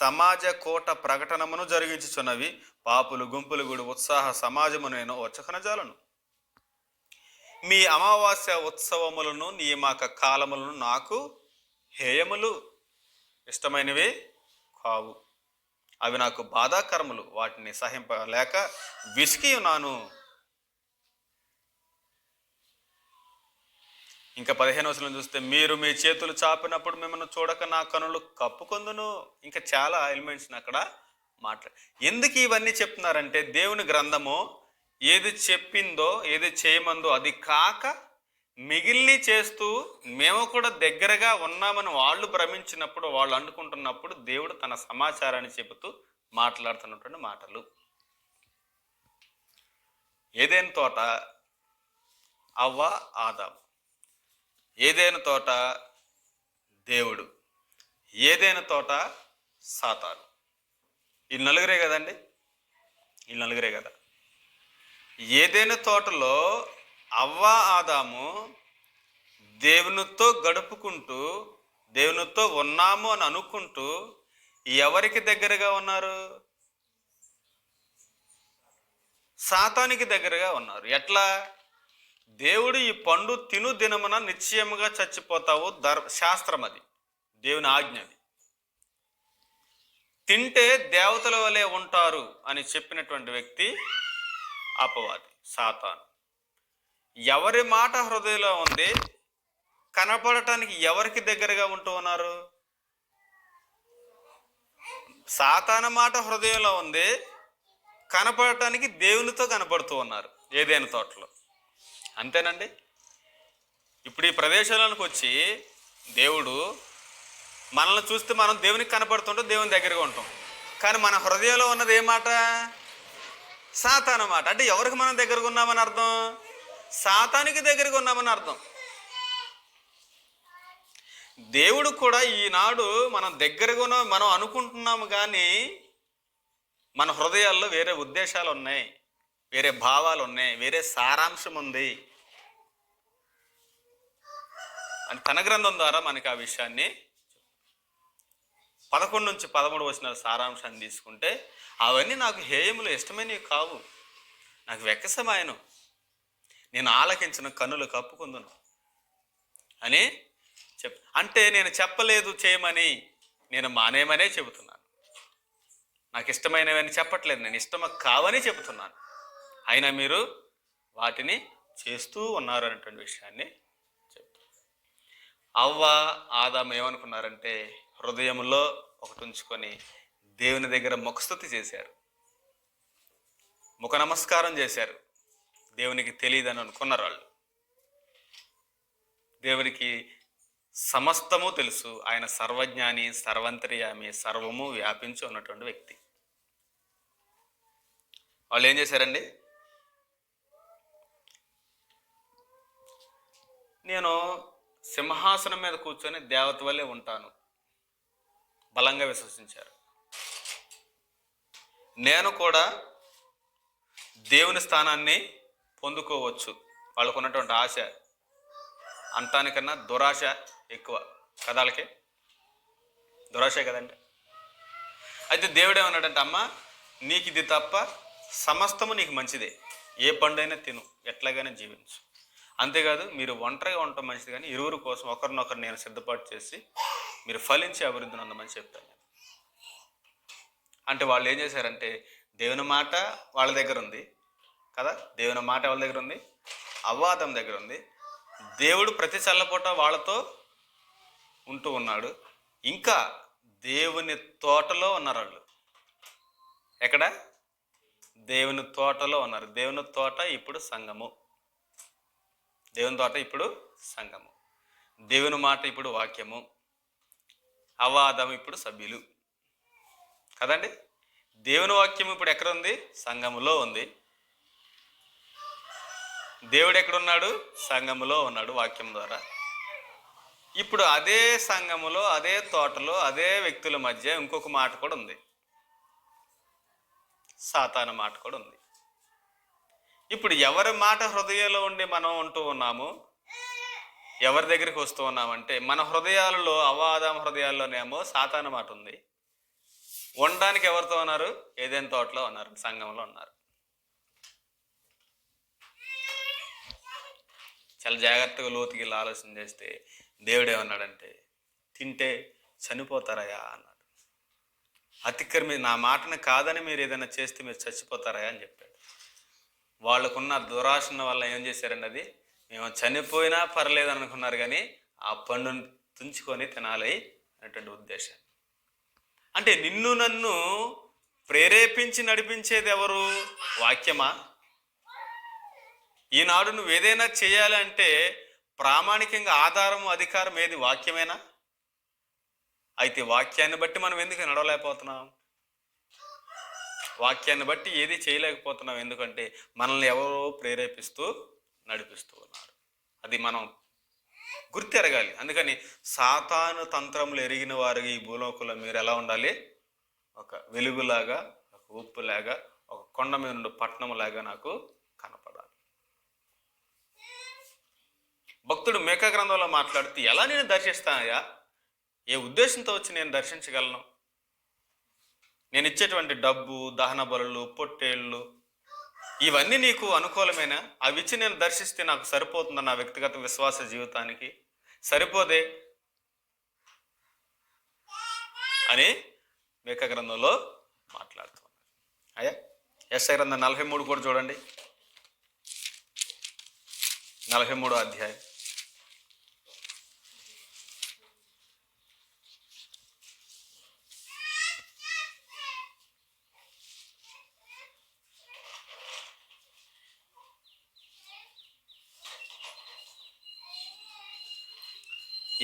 సమాజ కోట ప్రకటనమును జరిగించుచున్నవి, పాపులు గుంపులు గుడి ఉత్సాహ సమాజమును నేను వచ్చకనజాలను. మీ అమావాస్య ఉత్సవములను నియామక కాలములను నాకు హేయములు ఇష్టమైనవి కావు. అవి నాకు బాధాకరములు, వాటిని సహింపలేక విసిగి ఉన్నాను. ఇంకా 15వ వచనం చూస్తే, మీరు మీ చేతులు చాపినప్పుడు మిమ్మల్ని చూడక నా కనులు కప్పుకొందును. ఇంకా చాలా ఎలిమెంట్స్ అక్కడ మాట్లాడు. ఎందుకు ఇవన్నీ చెప్తున్నారంటే, దేవుని గ్రంథము ఏది చెప్పిందో, ఏది చేయమందో అది కాక మిగిలిని చేస్తూ మేము కూడా దగ్గరగా ఉన్నామని వాళ్ళు భ్రమించినప్పుడు, వాళ్ళు అనుకుంటున్నప్పుడు దేవుడు తన సమాచారాన్ని చెబుతూ మాట్లాడుతున్నటువంటి మాటలు. ఏదైనా తోట అవ్వ, ఆదాము. ఏదైనా తోట దేవుడు. ఏదైనా తోట సాతాను. ఈ నలుగురే కదండి, ఈ నలుగురే కదా. ఏదైనా తోటలో అవ్వ, ఆదాము దేవునితో గడుపుకుంటూ, దేవునితో ఉన్నాము అని అనుకుంటూ ఎవరికి దగ్గరగా ఉన్నారు? సాతానికి దగ్గరగా ఉన్నారు. ఎట్లా? దేవుడు ఈ పండు తిను దినమున నిశ్చయముగా చచ్చిపోతావు, శాస్త్రం అది, దేవుని ఆజ్ఞ అది. తింటే దేవతల వలె ఉంటారు అని చెప్పినటువంటి వ్యక్తి అపవాది, సాతాను. ఎవరి మాట హృదయంలో ఉంది, కనపడటానికి ఎవరికి దగ్గరగా ఉంటూ ఉన్నారు? సాతాను మాట హృదయంలో ఉంది, కనపడటానికి దేవునితో కనపడుతూ ఉన్నారు ఏదైనా తోటలో. అంతేనండి. ఇప్పుడు ఈ ప్రదేశాలకు వచ్చి దేవుడు మనల్ని చూస్తే మనం దేవునికి కనపడుతుంటాం, దేవుని దగ్గరగా ఉంటాం. కానీ మన హృదయంలో ఉన్నది ఏ మాట? సాతాను మాట. అంటే ఎవరికి మనం దగ్గరగా ఉన్నామని అర్థం? సాతానికి దగ్గరగా ఉన్నామని అర్థం. దేవుడు కూడా ఈనాడు మనం దగ్గరగా ఉన్నాం మనం అనుకుంటున్నాము, కానీ మన హృదయాల్లో వేరే ఉద్దేశాలు ఉన్నాయి, వేరే భావాలు ఉన్నాయి, వేరే సారాంశం ఉంది అని తన గ్రంథం ద్వారా మనకి ఆ విషయాన్ని 11 నుంచి 13 వచనాల సారాంశాన్ని తీసుకుంటే, అవన్నీ నాకు హేయములు, ఇష్టమైనవి కావు, నాకు వెక్కసమాయను, నేను ఆలకించిన కన్నులు కప్పుకుందును అని అంటే నేను చెప్పలేదు చేయమని, నేను మానేమనే చెబుతున్నాను. నాకు ఇష్టమైనవని చెప్పట్లేదు, నేను ఇష్టమ కావని చెబుతున్నాను. అయినా మీరు వాటిని చేస్తూ ఉన్నారు అనేటువంటి విషయాన్ని చెప్తాను. అవ్వ, ఆదాము ఏమనుకున్నారంటే, హృదయంలో ఒకటి ఉంచుకొని దేవుని దగ్గర ముఖస్తుతి చేశారు, ముఖ నమస్కారం చేశారు. దేవునికి తెలియదని అనుకున్నారు వాళ్ళు. దేవునికి సమస్తము తెలుసు, ఆయన సర్వజ్ఞాని, సర్వంతర్యామి, సర్వము వ్యాపించి ఉన్నటువంటి వ్యక్తి. వాళ్ళు ఏం చేశారండి? నేను సింహాసనం మీద కూర్చొని దేవత వల్లే ఉంటాను బలంగా విశ్వసించారు. నేను కూడా దేవుని స్థానాన్ని పొందుకోవచ్చు. వాళ్ళకు ఉన్నటువంటి ఆశ అంటానికన్నా దురాశ ఎక్కువ కదాలకే, దురాశే కదండి. అయితే దేవుడు ఏమన్నాడంటే, అమ్మ నీకు ఇది తప్ప సమస్తము నీకు మంచిదే, ఏ పండైనా తిను, ఎట్లాగైనా జీవించు. అంతేకాదు మీరు ఒంటరిగా ఉండటం మంచిది, కానీ ఇరువురు కోసం ఒకరినొకరు నేను సిద్ధపాటు చేసి మీరు ఫలించి అభివృద్ధిని అందమని చెప్తాను. అంటే వాళ్ళు ఏం చేశారంటే, దేవుని మాట వాళ్ళ దగ్గర ఉంది కదా, దేవుని మాట వాళ్ళ దగ్గర ఉంది, అవ్వాదం దగ్గర ఉంది. దేవుడు ప్రతి చల్లపూట వాళ్ళతో ఉంటూ ఉన్నాడు. ఇంకా దేవుని తోటలో ఉన్నారు వాళ్ళు. ఎక్కడ? దేవుని తోటలో ఉన్నారు. దేవుని తోట ఇప్పుడు సంఘము, దేవుని తోట ఇప్పుడు సంఘము, దేవుని మాట ఇప్పుడు వాక్యము, అవాదం ఇప్పుడు సభ్యులు కదండి. దేవుని వాక్యం ఇప్పుడు ఎక్కడ ఉంది? సంఘములో ఉంది. దేవుడు ఎక్కడున్నాడు? సంఘములో ఉన్నాడు వాక్యం ద్వారా. ఇప్పుడు అదే సంఘములో, అదే తోటలో, అదే వ్యక్తుల మధ్య ఇంకొక మాట కూడా ఉంది, సాతాను మాట కూడా ఉంది. ఇప్పుడు ఎవరి మాట హృదయంలో ఉండి మనం ఉంటూ ఉన్నాము, ఎవరి దగ్గరికి వస్తూ ఉన్నామంటే, మన హృదయాలలో, అవాదం హృదయాల్లోనేమో సాతాను మాట ఉంది. ఉండడానికి ఎవరితో ఉన్నారు? ఏదైనా తోటలో ఉన్నారు, సంఘంలో ఉన్నారు. చాలా జాగ్రత్తగా లోతుకి ఆలోచన చేస్తే దేవుడు ఏమన్నాడంటే, తింటే చనిపోతారయా అన్నాడు. నా మాటను కాదని మీరు ఏదైనా చేస్తే మీరు చచ్చిపోతారయా అని చెప్పాడు. వాళ్ళకున్న దురాశన వల్ల ఏం చేశారండి, అది మేము చనిపోయినా పర్లేదు అనుకున్నారు, కానీ ఆ పండును తుంచుకొని తినాలి అనేటువంటి ఉద్దేశం. అంటే నిన్ను నన్ను ప్రేరేపించి నడిపించేది ఎవరు? వాక్యమా? ఈనాడు నువ్వు ఏదైనా చేయాలంటే ప్రామాణికంగా ఆధారం అధికారం ఏది? వాక్యమేనా? అయితే వాక్యాన్ని బట్టి మనం ఎందుకు నడవలేకపోతున్నాం? వాక్యాన్ని బట్టి ఏది చేయలేకపోతున్నాం. ఎందుకంటే మనల్ని ఎవరో ప్రేరేపిస్తూ నడిపిస్తూ ఉన్నారు. అది మనం గుర్తెరగాలి. అందుకని సాతాను తంత్రములు ఎరిగిన వారికి ఈ భూలోకంలో మీరు ఎలా ఉండాలి? ఒక వెలుగులాగా, ఒక ఉప్పులాగా, ఒక కొండ మీద నుండి పట్టణంలాగా నాకు కనపడాలి. భక్తుడు మీకా గ్రంథంలో మాట్లాడుతూ, ఎలా నేను దర్శిస్తానయ్యా? ఏ ఉద్దేశంతో వచ్చి నేను దర్శించగలను? నేను ఇచ్చేటువంటి డబ్బు, దహన బలులు, పొట్టేళ్ళు ఇవన్నీ నీకు అనుకూలమేనా? అవి ఇచ్చి నేను దర్శిస్తే నాకు సరిపోతుందా నా వ్యక్తిగత విశ్వాస జీవితానికి? సరిపోదే అని మీకా గ్రంథంలో మాట్లాడుతున్నారు. అయ్యా యెషయా గ్రంథం 43 కూడా చూడండి. 43వ అధ్యాయం.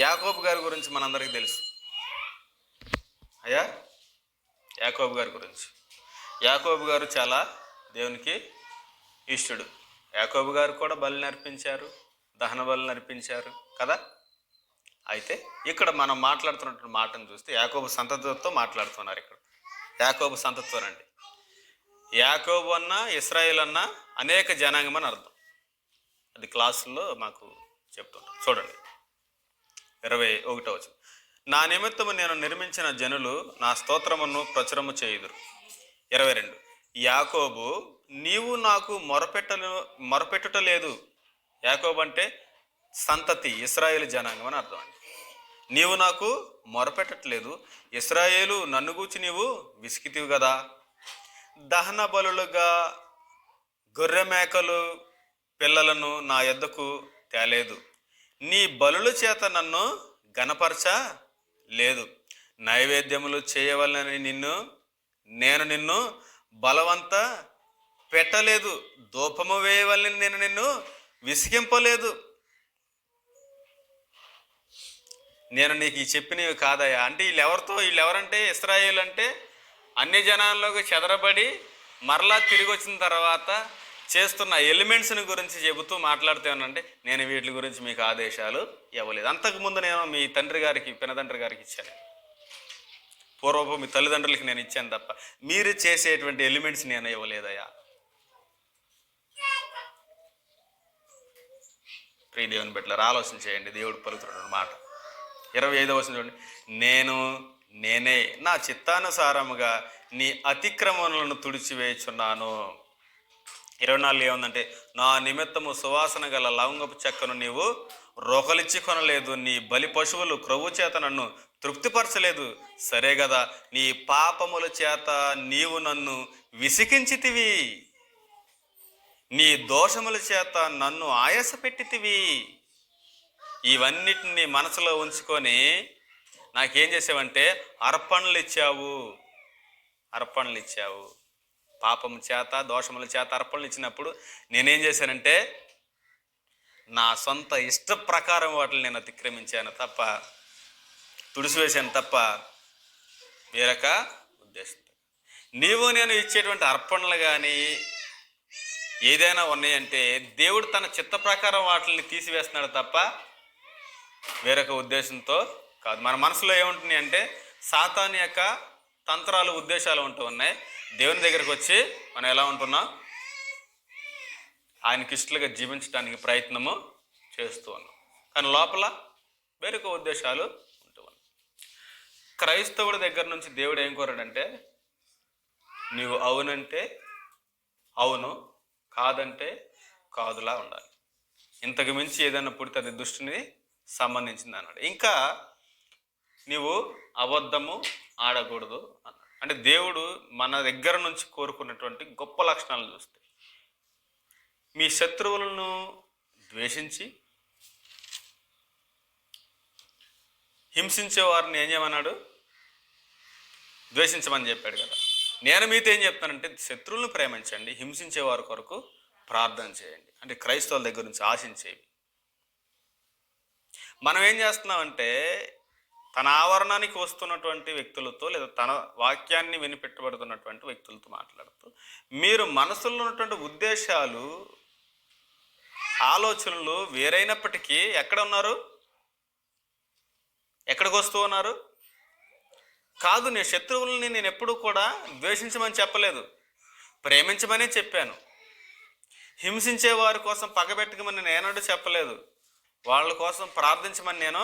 యాకోబు గారి గురించి మనందరికీ తెలుసు. అయ్యా యాకోబు గారి గురించి, యాకోబు గారు చాలా దేవునికి ఇష్టడు. యాకోబు గారు కూడా బలి నర్పించారు, దహన బలి నర్పించారు కదా. అయితే ఇక్కడ మనం మాట్లాడుతున్నటువంటి మాటను చూస్తే యాకోబు సంతతితో మాట్లాడుతున్నారు. ఇక్కడ యాకోబు సంతతితోనండి. యాకోబు అన్న ఇశ్రాయేల్ అన్న అనేక జనాంగం అని అర్థం. అది క్లాసుల్లో మాకు చెప్తుంటారు. చూడండి 21వ వచనం. నా నిమిత్తము నేను నిర్మించిన జనులు నా స్తోత్రమును ప్రచురము చేయుదురు. 22. యాకోబు నీవు నాకు మొరపెట్టుటలేదు. యాకోబు అంటే సంతతి, ఇశ్రాయేలు జనాంగం అని అర్థం అండి. నీవు నాకు మొరపెట్టట్లేదు, ఇశ్రాయేలు నన్ను గూర్చి నీవు విసికితివి కదా. దహన బలులుగా గొర్రె మేకలు పిల్లలను నా యొద్దకు తేలేదు. నీ బలుల చేత నన్ను గణపరచ లేదు. నైవేద్యములు చేయవలనని నేను నిన్ను బలవంత పెట్టలేదు. ధూపము వేయవలని నేను నిన్ను విసిగింపలేదు. నేను నీకు చెప్పినవి కాదయా. అంటే వీళ్ళెవరంటే ఇశ్రాయేలు అంటే అన్ని జనాల్లోకి చెదరబడి మరలా తిరిగి వచ్చిన తర్వాత చేస్తున్న ఎలిమెంట్స్ని గురించి చెబుతూ మాట్లాడుతానంటే నేను వీటి గురించి మీకు ఆదేశాలు ఇవ్వలేదు. అంతకుముందు నేను మీ తండ్రి గారికి, పినతండ్రి గారికి ఇచ్చాను. పూర్వపు మీ తల్లిదండ్రులకి నేను ఇచ్చాను తప్ప మీరు చేసేటువంటి ఎలిమెంట్స్ నేను ఇవ్వలేదయ్యా. ప్రియ దేవుని బిడ్డలారా, ఆలోచన చేయండి. దేవుడు పలుకుతున్న మాట 25వ వచనం చూడండి. నేనే నా చిత్తానుసారముగా నీ అతిక్రమణలను తుడిచివేయుచున్నాను. 24 ఏముందంటే, నా నిమిత్తము సువాసన గల లవంగపు చెక్కను నీవు రోకలిచ్చి కొనలేదు. నీ బలి పశువులు క్రొవ్వు చేత నన్ను తృప్తిపరచలేదు. సరే కదా, నీ పాపముల చేత నీవు నన్ను విసికించితివి, నీ దోషముల చేత నన్ను ఆయాస పెట్టితివి. ఇవన్నిటిని మనసులో ఉంచుకొని నాకేం చేసావంటే అర్పణలు ఇచ్చావు. పాపము చేత, దోషముల చేత అర్పణలు ఇచ్చినప్పుడు నేనేం చేశానంటే నా సొంత ఇష్ట ప్రకారం వాటిని నేను అతిక్రమించాను తప్ప, తుడిసివేశాను తప్ప వేరొక ఉద్దేశంతో. నీవు నేను ఇచ్చేటువంటి అర్పణలు కానీ ఏదైనా ఉన్నాయంటే దేవుడు తన చిత్త ప్రకారం వాటిని తీసివేస్తున్నాడు తప్ప వేరొక ఉద్దేశంతో కాదు. మన మనసులో ఏముంటుంది అంటే సాతాను యొక్క తంత్రాలు, ఉద్దేశాలు ఉంటూ ఉన్నాయి. దేవుని దగ్గరికి వచ్చి మనం ఎలా ఉంటున్నాం? ఆయనకి ఇష్టలుగా జీవించడానికి ప్రయత్నము చేస్తూ ఉన్నాం, కానీ లోపల వేరొక ఉద్దేశాలు ఉంటూ ఉన్నాయి. క్రైస్తవుడి దగ్గర నుంచి దేవుడు ఏం కోరాడంటే, నీవు అవునంటే అవును, కాదంటే కాదులా ఉండాలి. ఇంతకు మించి ఏదైనా పుడితే అది దుష్టుని సంబంధించింది అన్నాడు. ఇంకా నీవు అబద్ధము ఆడకూడదు అన్నాడు. అంటే దేవుడు మన దగ్గర నుంచి కోరుకున్నటువంటి గొప్ప లక్షణాలను చూస్తే, మీ శత్రువులను ద్వేషించి హింసించే వారిని ఏం చేయమన్నాడు? ద్వేషించమని చెప్పాడు కదా. నేను మీతో ఏం చెప్తానంటే శత్రువులను ప్రేమించండి, హింసించే వారి కొరకు ప్రార్థన చేయండి. అంటే క్రైస్తవుల దగ్గర నుంచి ఆశించేవి. మనం ఏం చేస్తున్నామంటే తన ఆవరణానికి వస్తున్నటువంటి వ్యక్తులతో లేదా తన వాక్యాన్ని వినిపెట్టబడుతున్నటువంటి వ్యక్తులతో మాట్లాడుతూ, మీరు మనసులో ఉన్నటువంటి ఉద్దేశాలు ఆలోచనలు వేరైనప్పటికీ ఎక్కడ ఉన్నారు? ఎక్కడికి వస్తూ ఉన్నారు? కాదు, నేను శత్రువుల్ని నేను ఎప్పుడూ కూడా ద్వేషించమని చెప్పలేదు, ప్రేమించమనే చెప్పాను. హింసించే వారి కోసం పగబెట్టకమని నేనూ చెప్పలేదు, వాళ్ళ కోసం ప్రార్థించమని నేను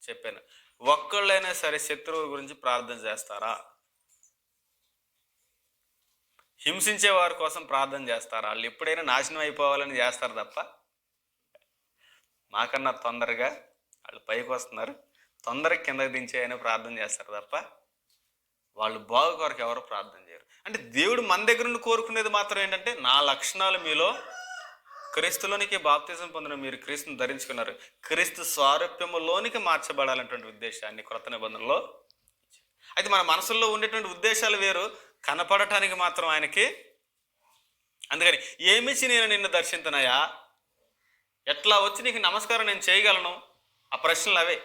చెప్పాను. ఒక్కళ్ళైనా సరే శత్రువుల గురించి ప్రార్థన చేస్తారా? హింసించే వారి కోసం ప్రార్థన చేస్తారా? వాళ్ళు ఎప్పుడైనా నాశనం అయిపోవాలని చేస్తారు తప్ప, మాకన్నా తొందరగా వాళ్ళు పైకి వస్తున్నారు, తొందరగా కిందకి దించేయని ప్రార్థన చేస్తారు తప్ప వాళ్ళు బాగు కొరకు ఎవరు ప్రార్థన చేయరు. అంటే దేవుడు మన దగ్గర నుండి కోరుకునేది మాత్రం ఏంటంటే, నా లక్షణాలు మీలో, క్రీస్తులోనికి బాప్తిజం పొందిన మీరు క్రీస్తుని ధరించుకున్నారు, క్రీస్తు స్వారూప్యములోనికి మార్చబడాలనేటువంటి ఉద్దేశాన్ని క్రొత్త నిబంధనలో. అయితే మన మనసుల్లో ఉండేటువంటి ఉద్దేశాలు వేరు, కనపడటానికి మాత్రం ఆయనకి. అందుకని ఏమిచ్చి నేను నిన్ను దర్శించునయా, ఎట్లా వచ్చి నీకు నమస్కారం నేను చేయగలను? ఆ ప్రశ్నలు అవే.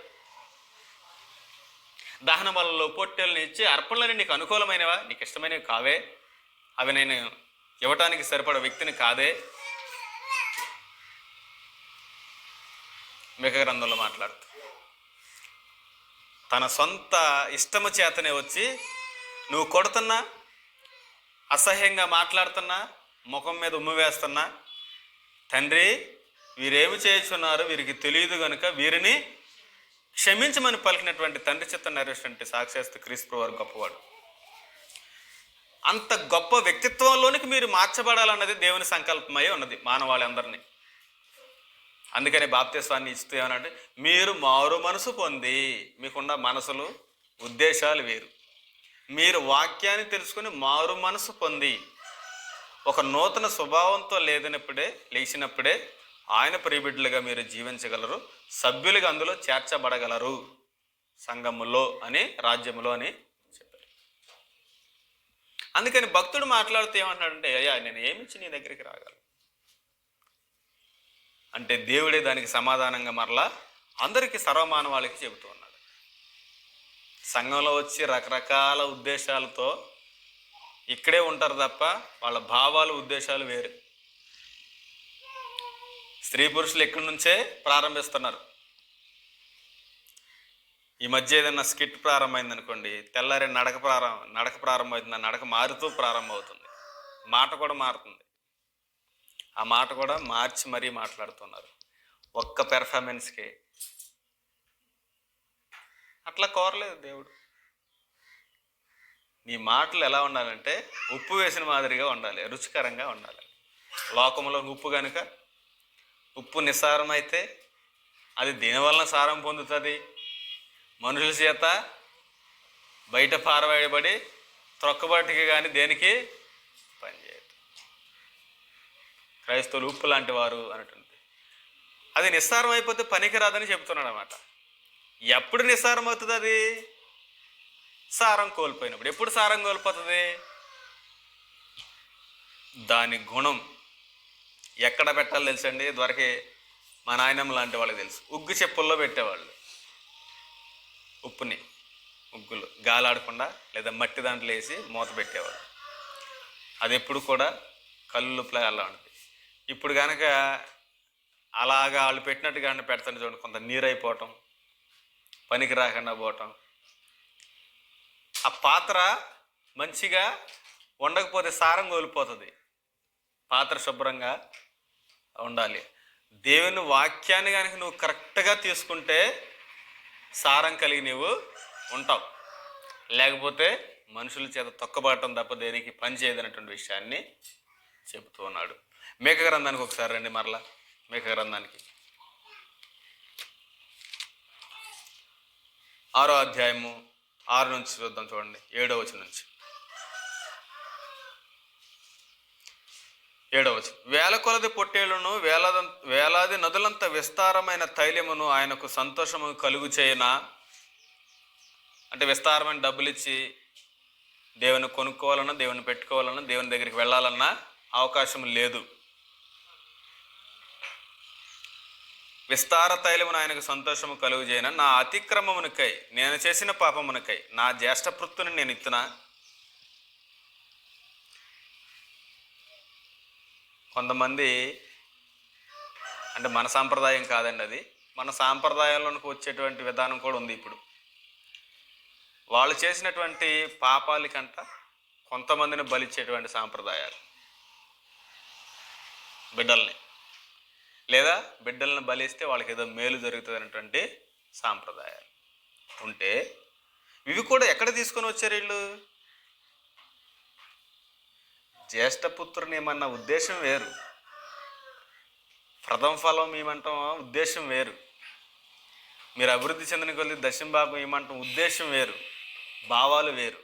దహన బలులలో పొట్టెలను ఇచ్చి అర్పణలని నీకు అనుకూలమైనవా? నీకు ఇష్టమైనవి కావే, అవి నేను ఇవ్వటానికి సరిపడే వ్యక్తిని కాదే. మీకా గ్రంథంలో మాట్లాడుతూ తన సొంత ఇష్టము చేతనే వచ్చి, నువ్వు కొడుతున్నా, అసహ్యంగా మాట్లాడుతున్నా, ముఖం మీద ఉమ్ము వేస్తున్నా, తండ్రి వీరేమి చేయుచున్నారు, వీరికి తెలియదు కనుక వీరిని క్షమించమని పలికినటువంటి తండ్రి చిత్తం నెరవేర్చినటువంటి సాక్షాత్తు క్రీస్తు వారు గొప్పవాడు. అంత గొప్ప వ్యక్తిత్వంలోనికి మీరు మార్చబడాలన్నది దేవుని సంకల్పమై ఉన్నది మానవాళందరినీ. అందుకని బాప్తిస్వాన్ని ఇస్తూ ఏమనంటే, మీరు మారు మనసు పొంది, మీకున్న మనసులు ఉద్దేశాలు వేరు, మీరు వాక్యాన్ని తెలుసుకుని మారు మనసు పొంది ఒక నూతన స్వభావంతో లేచినప్పుడే ఆయన ప్రియబిడ్డలుగా మీరు జీవించగలరు, సభ్యులుగా అందులో చేర్చబడగలరు, సంఘములో అని, రాజ్యములో అని చెప్పారు. అందుకని భక్తుడు మాట్లాడుతూ ఏమంటాడంటే, అయ్యా నేను ఏమిచ్చి నీ దగ్గరికి రాగలను అంటే, దేవుడే దానికి సమాధానంగా మరలా అందరికీ సర్వమానవాళికి చెబుతూ ఉన్నాడు. సంఘంలో వచ్చి రకరకాల ఉద్దేశాలతో ఇక్కడే ఉంటారు తప్ప వాళ్ళ భావాలు ఉద్దేశాలు వేరు. స్త్రీ పురుషులు ఇక్కడి నుంచే ప్రారంభిస్తున్నారు. ఈ మధ్య ఏదైనా స్కిట్ ప్రారంభమైంది అనుకోండి, తెల్లారి నడక ప్రారంభమవుతుంది, ఆ నడక మారుతూ ప్రారంభమవుతుంది, మాట కూడా మారుతుంది, ఆ మాట కూడా మార్చి మరీ మాట్లాడుతున్నారు ఒక్క పెర్ఫార్మెన్స్కి. అట్లా కోరలేదు దేవుడు. నీ మాటలు ఎలా ఉండాలంటే ఉప్పు వేసిన మాదిరిగా ఉండాలి, రుచికరంగా ఉండాలి. లోకంలో ఉప్పు కనుక, ఉప్పు నిస్సారం అయితే అది దేనివలన సారం పొందుతుంది? మనుషుల చేత బయట పారవేయబడి త్రొక్కబట్టికి కానీ దేనికి పనిచేయదు. క్రైస్తవులు ఉప్పు లాంటి వారు అన్నట్టుంది. అది నిస్సారం అయిపోతే పనికిరాదని చెప్తున్నాడు అన్నమాట. ఎప్పుడు నిస్సారం అవుతుంది? అది సారం కోల్పోయినప్పుడు. ఎప్పుడు సారం కోల్పోతుంది? దాని గుణం ఎక్కడ పెట్టాలో తెలుసండి. ఇదివరకే మా నాయనమ్మ లాంటి వాళ్ళకి తెలుసు, ఉగ్గు చెప్పుల్లో పెట్టేవాళ్ళు ఉప్పుని, ఉగ్గులు గాలాడకుండా లేదా మట్టి దాంట్లో వేసి మూత పెట్టేవాళ్ళు. అది ఎప్పుడు కూడా కల్లుప్లా అలా ఉంటుంది. ఇప్పుడు కనుక అలాగా వాళ్ళు పెట్టినట్టుగా పెడతాను చూడండి, కొంత నీరు అయిపోవటం, పనికి రాకుండా పోవటం. ఆ పాత్ర మంచిగా వండకపోతే సారం కోల్పోతుంది. పాత్ర శుభ్రంగా ఉండాలి. దేవుని వాక్యాన్ని కనుక నువ్వు కరెక్ట్గా తీసుకుంటే సారం కలిగి నువ్వు ఉంటావు, లేకపోతే మనుషుల చేత తొక్కబడటం తప్ప దేనికి పని చేయదనేటువంటి విషయాన్ని చెబుతూ ఉన్నాడు. మీకా గ్రంథానికి ఒకసారి రండి, మరలా మీకా గ్రంథానికి 6వ అధ్యాయము 6 నుంచి చూద్దాం, చూడండి 7వ వచనం నుంచి. 7వ వచనం. వేల కొలది పొట్టేళ్లను వేలాది నదులంత విస్తారమైన తైలమును ఆయనకు సంతోషము కలుగు చేయనా. అంటే విస్తారమైన డబ్బులు ఇచ్చి దేవుని కొనుక్కోవాలన్నా, దేవుని పెట్టుకోవాలన్నా, దేవుని దగ్గరికి వెళ్ళాలన్నా అవకాశం లేదు. విస్తార తైలమును ఆయనకు సంతోషము కలుగు చేయన. నా అతిక్రమమునకై, నేను చేసిన పాపమునకై నా జ్యేష్ఠపుత్రుని నేను ఇస్తున్నా. కొంతమంది, అంటే మన సాంప్రదాయం కాదండి అది, మన సాంప్రదాయంలోనికి వచ్చేటువంటి విధానం కూడా ఉంది ఇప్పుడు. వాళ్ళు చేసినటువంటి పాపాలకంట కొంతమందిని బలిచ్చేటువంటి సాంప్రదాయాలు, బిడ్డల్ని, లేదా బిడ్డలను బలిస్తే వాళ్ళకి ఏదో మేలు జరుగుతుంది అనేటువంటి సాంప్రదాయాలు ఉంటే, ఇవి కూడా ఎక్కడ తీసుకొని వచ్చారు వీళ్ళు? జ్యేష్ఠపుత్రుని ఏమన్న ఉద్దేశం వేరు, ప్రథమ ఫలం ఏమంటాం ఉద్దేశం వేరు, మీరు అభివృద్ధి చెందిన కొద్ది దశమ భాగం ఏమంటాం ఉద్దేశం వేరు, భావాలు వేరు.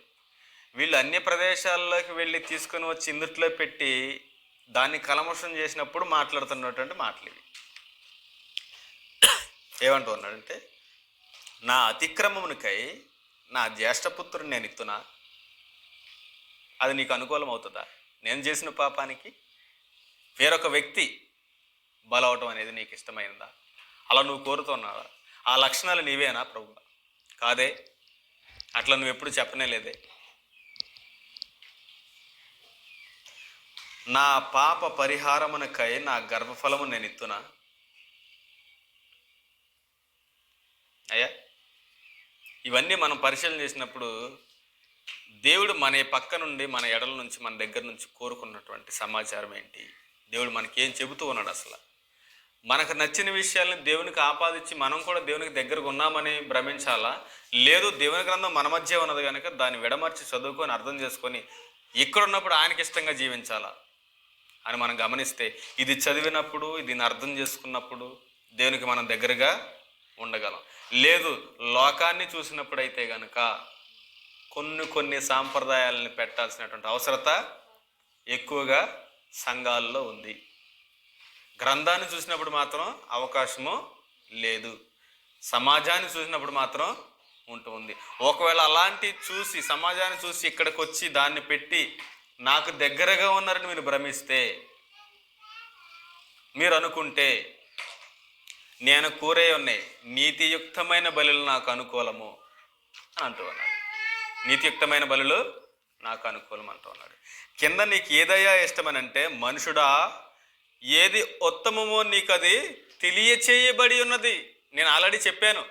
వీళ్ళు అన్య ప్రదేశాల్లోకి వెళ్ళి తీసుకొని వచ్చి ఇందుట్లో పెట్టి దాన్ని కలమషం చేసినప్పుడు మాట్లాడుతున్నటువంటి మాటలు ఇవి. ఏమంటున్నాడంటే, నా అతిక్రమమునికై నా జ్యేష్ఠపుత్రుని నేను ఇస్తున్నా. అది నీకు అనుకూలం అవుతుందా? నేను చేసిన పాపానికి వేరొక వ్యక్తి బలవటం అనేది నీకు ఇష్టమైందా? అలా నువ్వు కోరుతున్నావా? ఆ లక్షణాలు నీవేనా ప్రభు? కాదే, అట్లా నువ్వు ఎప్పుడు చెప్పనే లేదే. నా పాప పరిహారమునకై నా గర్భఫలము నేను ఇస్తున్నా. అయ్యా, ఇవన్నీ మనం పరిశీలన చేసినప్పుడు దేవుడు మన పక్క నుండి, మన ఎడల నుంచి, మన దగ్గర నుంచి కోరుకున్నటువంటి సమాచారం ఏంటి? దేవుడు మనకి ఏం చెబుతూ ఉన్నాడు? అసలు మనకు నచ్చిన విషయాలను దేవునికి ఆపాదించి మనం కూడా దేవునికి దగ్గరకు ఉన్నామని భ్రమించాలా? లేదు, దేవుని గ్రంథం మన మధ్య ఉన్నది కనుక దాన్ని విడమర్చి చదువుకొని అర్థం చేసుకొని ఇక్కడ ఉన్నప్పుడు ఆయనకి ఇష్టంగా జీవించాలా అని మనం గమనిస్తే, ఇది చదివినప్పుడు, దీన్ని అర్థం చేసుకున్నప్పుడు దేవునికి మనం దగ్గరగా ఉండగలం. లేదు, లోకాన్ని చూసినప్పుడైతే కనుక కొన్ని సాంప్రదాయాలను పెట్టాల్సినటువంటి అవసరత ఎక్కువగా సంఘాల్లో ఉంది. గ్రంథాన్ని చూసినప్పుడు మాత్రం అవకాశము లేదు, సమాజాన్ని చూసినప్పుడు మాత్రం ఉంటుంది. ఒకవేళ అలాంటి చూసి, సమాజాన్ని చూసి ఇక్కడికి వచ్చి దాన్ని పెట్టి నాకు దగ్గరగా ఉన్నారని మీరు భ్రమిస్తే, మీరు అనుకుంటే, నేను కోరే ఉన్నాయి నీతియుక్తమైన బలులు నాకు అనుకూలము అని అంటూ ఉన్నాడు. నీతియుక్తమైన బలులు నాకు అనుకూలం అంటూ ఉన్నాడు. కింద నీకు ఏదయ్యా ఇష్టమని అంటే, మనుషుడా ఏది ఉత్తమమో నీకు అది తెలియచేయబడి ఉన్నది. నేను ఆల్రెడీ చెప్పాను.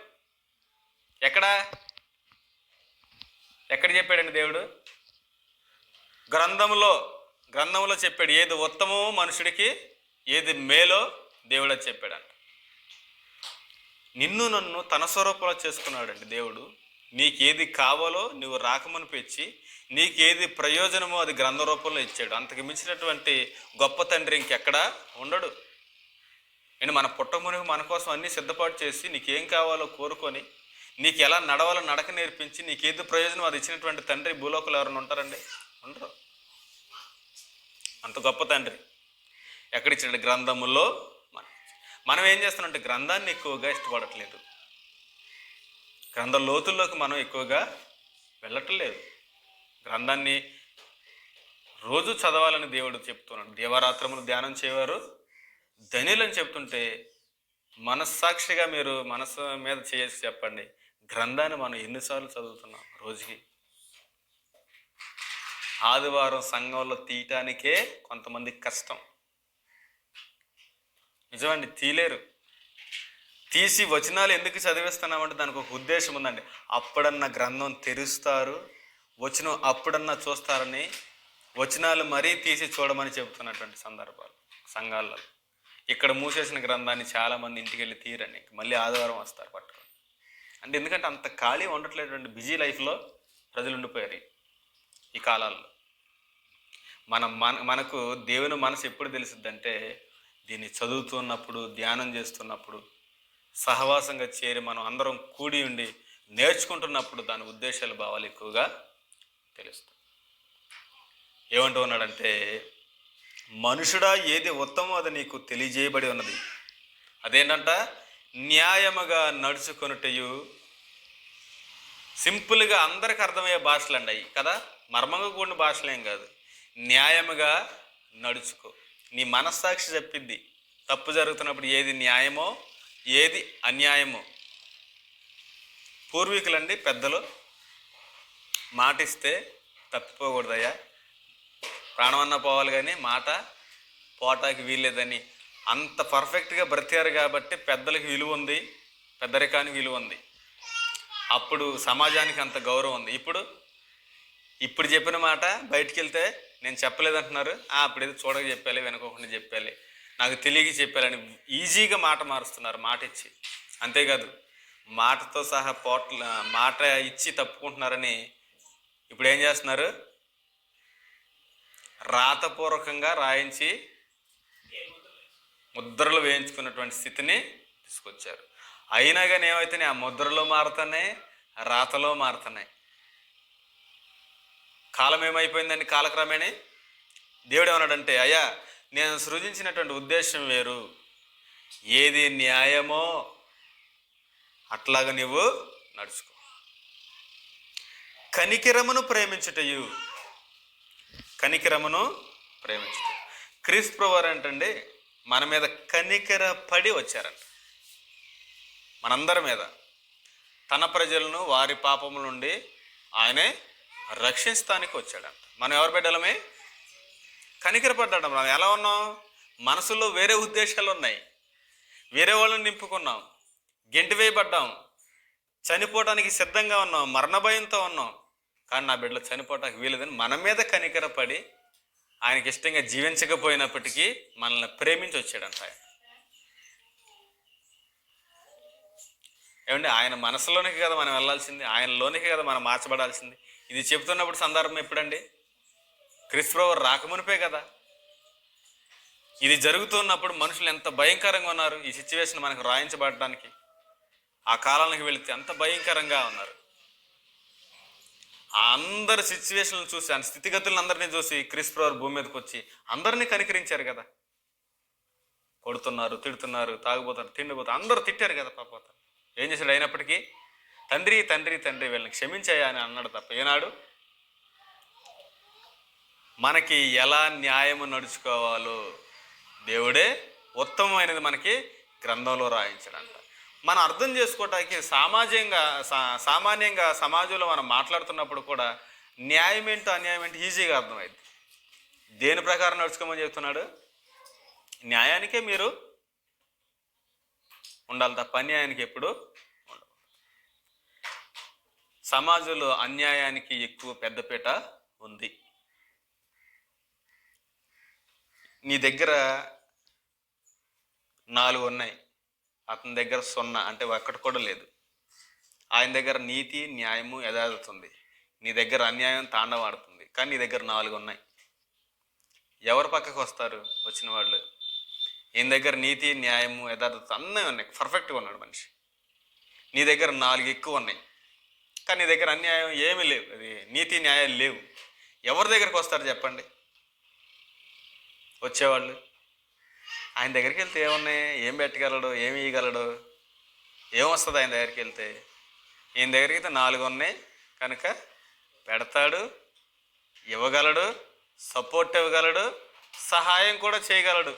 ఎక్కడ చెప్పాడండి దేవుడు? గ్రంథంలో చెప్పాడు. ఏది ఉత్తమమో మనుషుడికి, ఏది మేలో దేవుడు అది చెప్పాడంట. నిన్ను నన్ను తన స్వరూపంలో చేసుకున్నాడండి దేవుడు. నీకేది కావాలో నువ్వు రాకమని పెంచి, నీకేది ప్రయోజనమో అది గ్రంథ రూపంలో ఇచ్చాడు. అంతకు మించినటువంటి గొప్ప తండ్రి ఇంకెక్కడా ఉండడు. నేను మన పుట్టమునికి మన కోసం అన్నీ సిద్ధపాటు చేసి, నీకేం కావాలో కోరుకొని, నీకు ఎలా నడవాలో నడక నేర్పించి, నీకేది ప్రయోజనం అది ఇచ్చినటువంటి తండ్రి భూలోకంలో ఎవరైనా ఉంటారండి? ఉండరు. అంత గొప్ప తండ్రి ఎక్కడిచ్చాడు? గ్రంథముల్లో. మనం ఏం చేస్తున్నామంటే గ్రంథాన్ని ఎక్కువగా ఇష్టపడట్లేదు, గ్రంథ లోతుల్లోకి మనం ఎక్కువగా వెళ్ళట్లేదు. గ్రంథాన్ని రోజు చదవాలని దేవుడు చెప్తున్నాడు. దేవరాత్రములు ధ్యానం చేయవారు ధనిలని చెప్తుంటే, మనస్సాక్షిగా మీరు మనసు మీద చేసి చెప్పండి, గ్రంథాన్ని మనం ఎన్నిసార్లు చదువుతున్నాం రోజుకి? ఆదివారం సంఘంలో తీయటానికే కొంతమందికి కష్టం. నిజమండి, తీలేరు. తీసి వచనాలు ఎందుకు చదివిస్తున్నామంటే దానికి ఒక ఉద్దేశం ఉందండి. అప్పుడన్నా గ్రంథం తెరుస్తారు, వచనం అప్పుడన్నా చూస్తారని వచనాలు మరీ తీసి చూడమని చెబుతున్నటువంటి సందర్భాలు సంఘాలలో. ఇక్కడ మూసేసిన గ్రంథాన్ని చాలామంది ఇంటికి వెళ్ళి తీరండి, మళ్ళీ ఆదివారం వస్తారు పట్టుకొని. అంటే ఎందుకంటే అంత ఖాళీ ఉండట్లేదండి, బిజీ లైఫ్లో ప్రజలు ఉండిపోయారు ఈ కాలాల్లో. మనకు దేవుని మనసు ఎప్పుడు తెలుస్తుందంటే, దీన్ని చదువుతున్నప్పుడు, ధ్యానం చేస్తున్నప్పుడు, సహవాసంగా చేరి మనం అందరం కూడి ఉండి నేర్చుకుంటున్నప్పుడు దాని ఉద్దేశాలు, భావాలు ఎక్కువగా తెలుస్తాయి. ఏమంటూ ఉన్నాడంటే, మనుషుడా ఏది ఉత్తమం అది నీకు తెలియజేయబడి ఉన్నది. అదేంటంట, న్యాయముగా నడుచుకొనుటయు. సింపుల్గా అందరికి అర్థమయ్యే భాషలు అండి అవి కదా, మర్మంగా కూడిన భాషలేం కాదు. న్యాయముగా నడుచుకో. నీ మనస్సాక్షి చెప్పింది తప్పు జరుగుతున్నప్పుడు ఏది న్యాయమో ఏది అన్యాయమో. పూర్వీకులండి పెద్దలు మాట ఇస్తే తప్పిపోకూడదయ్యా, ప్రాణమన్నా పోవాలి కానీ మాట పోటానికి వీల్లేదని అంత పర్ఫెక్ట్గా బ్రతికారు కాబట్టి పెద్దలకి విలువ ఉంది, పెద్దరికానికి విలువ ఉంది. అప్పుడు సమాజానికి అంత గౌరవం ఉంది. ఇప్పుడు చెప్పిన మాట బయటికి వెళ్తే నేను చెప్పలేదంటున్నారు, అప్పుడు ఏదో చూడక చెప్పాలి, వెనుకోకుండా చెప్పాలి, నాకు తెలియక చెప్పాలని ఈజీగా మాట మారుస్తున్నారు, మాట ఇచ్చి. అంతేకాదు, మాటతో సహా మాట ఇచ్చి తప్పుకుంటున్నారని ఇప్పుడు ఏం చేస్తున్నారు, రాతపూర్వకంగా రాయించి ముద్రలు వేయించుకున్నటువంటి స్థితిని తీసుకొచ్చారు. అయినా కానీ ఏమైతున్నాయి, ఆ ముద్రలో మారుతున్నాయి, రాతలో మారుతున్నాయి. కాలం ఏమైపోయిందండి, కాలక్రమేణి దేవుడు ఏమన్నాడంటే, అయ్యా నేను సృజించినటువంటి ఉద్దేశం వేరు, ఏది న్యాయమో అట్లాగా నువ్వు నడుచుకో. కనికిరమును ప్రేమించుటయు. కనికిరమును ప్రేమించుట. క్రీస్తు ప్రభువారు ఏంటండి మన మీద కనికర పడి వచ్చారంట, మనందరి మీద. తన ప్రజలను వారి పాపముల నుండి ఆయనే రక్షించడానికి వచ్చాడంట. మనం ఎవరి బిడ్డలమే? కనికరపడ్డాడు. మనం ఎలా ఉన్నాం? మనసులో వేరే ఉద్దేశాలు ఉన్నాయి, వేరే వాళ్ళని నింపుకున్నాం, గెంటి వేయబడ్డాం, చనిపోవడానికి సిద్ధంగా ఉన్నాం, మరణ భయంతో ఉన్నాం. కానీ నా బిడ్డలు చనిపోవటానికి వీలేదని మన మీద కనికరపడి ఆయనకి ఇష్టంగా జీవించకపోయినప్పటికీ మనల్ని ప్రేమించి వచ్చాడంట ఆయన. ఏమండి, ఆయన మనసులోనికి కదా మనం వెళ్ళాల్సింది, ఆయనలోనికి కదా మనం మార్చబడాల్సింది. ఇది చెబుతున్నప్పుడు సందర్భం ఎప్పుడండి? క్రీస్తు ప్రభువు రాకమునిపే కదా. ఇది జరుగుతున్నప్పుడు మనుషులు ఎంత భయంకరంగా ఉన్నారు, ఈ సిచ్యువేషన్ మనకు రాయించబడడానికి. ఆ కాలానికి వెళితే అంత భయంకరంగా ఉన్నారు. ఆ అందరి సిచ్యువేషన్లు చూసి, ఆ స్థితిగతులను అందరినీ చూసి క్రీస్తు ప్రభువు భూమి మీదకి వచ్చి అందరినీ కనికరించారు కదా. కొడుతున్నారు, తిడుతున్నారు, తాగుపోతారు, తిండిపోతారు, అందరూ తిట్టారు కదా పాప. ఏం చేశాడు? అయినప్పటికీ తండ్రి తండ్రి తండ్రి వీళ్ళని క్షమించాయా అని అన్నాడు తప్ప ఏనాడు మనకి ఎలా న్యాయము నడుచుకోవాలో దేవుడే ఉత్తమమైనది మనకి గ్రంథంలో రాయించాడంట. మనం అర్థం చేసుకోవటానికి సామాన్యంగా సమాజంలో మనం మాట్లాడుతున్నప్పుడు కూడా న్యాయం ఏంటో అన్యాయం ఏంటో ఈజీగా అర్థమైంది. దేని ప్రకారం నడుచుకోమని చెప్తున్నాడు? న్యాయానికే మీరు ఉండాలి తప్ప అన్యాయానికి ఎప్పుడు ఉండదు. సమాజంలో అన్యాయానికి ఎక్కువ పెద్దపీట ఉంది. నీ దగ్గర 4 ఉన్నాయి, అతని దగ్గర 0 అంటే ఒక్కటి కూడా లేదు. ఆయన దగ్గర నీతి, న్యాయము, యథార్థత ఉంది. నీ దగ్గర అన్యాయం తాండవాడుతుంది, కానీ నీ దగ్గర 4 ఉన్నాయి. ఎవరు పక్కకు వస్తారు? వచ్చిన వాళ్ళు. ఈయన దగ్గర నీతి, న్యాయము, యథార్థత అన్నీ ఉన్నాయి, పర్ఫెక్ట్గా ఉన్నాడు మనిషి. నీ దగ్గర 4 ఎక్కువ ఉన్నాయి, కానీ నీ దగ్గర అన్యాయం ఏమీ లేవు, అది నీతి న్యాయాలు లేవు. ఎవరి దగ్గరికి వస్తారు చెప్పండి వచ్చేవాళ్ళు? ఆయన దగ్గరికి వెళ్తే ఏమున్నాయి? ఏం పెట్టగలడు? ఏమి ఇవ్వగలడు? ఏమొస్తుంది ఆయన దగ్గరికి వెళ్తే? ఈయన దగ్గరికి అయితే 4 ఉన్నాయి కనుక పెడతాడు, ఇవ్వగలడు, సపోర్ట్ ఇవ్వగలడు, సహాయం కూడా చేయగలడు.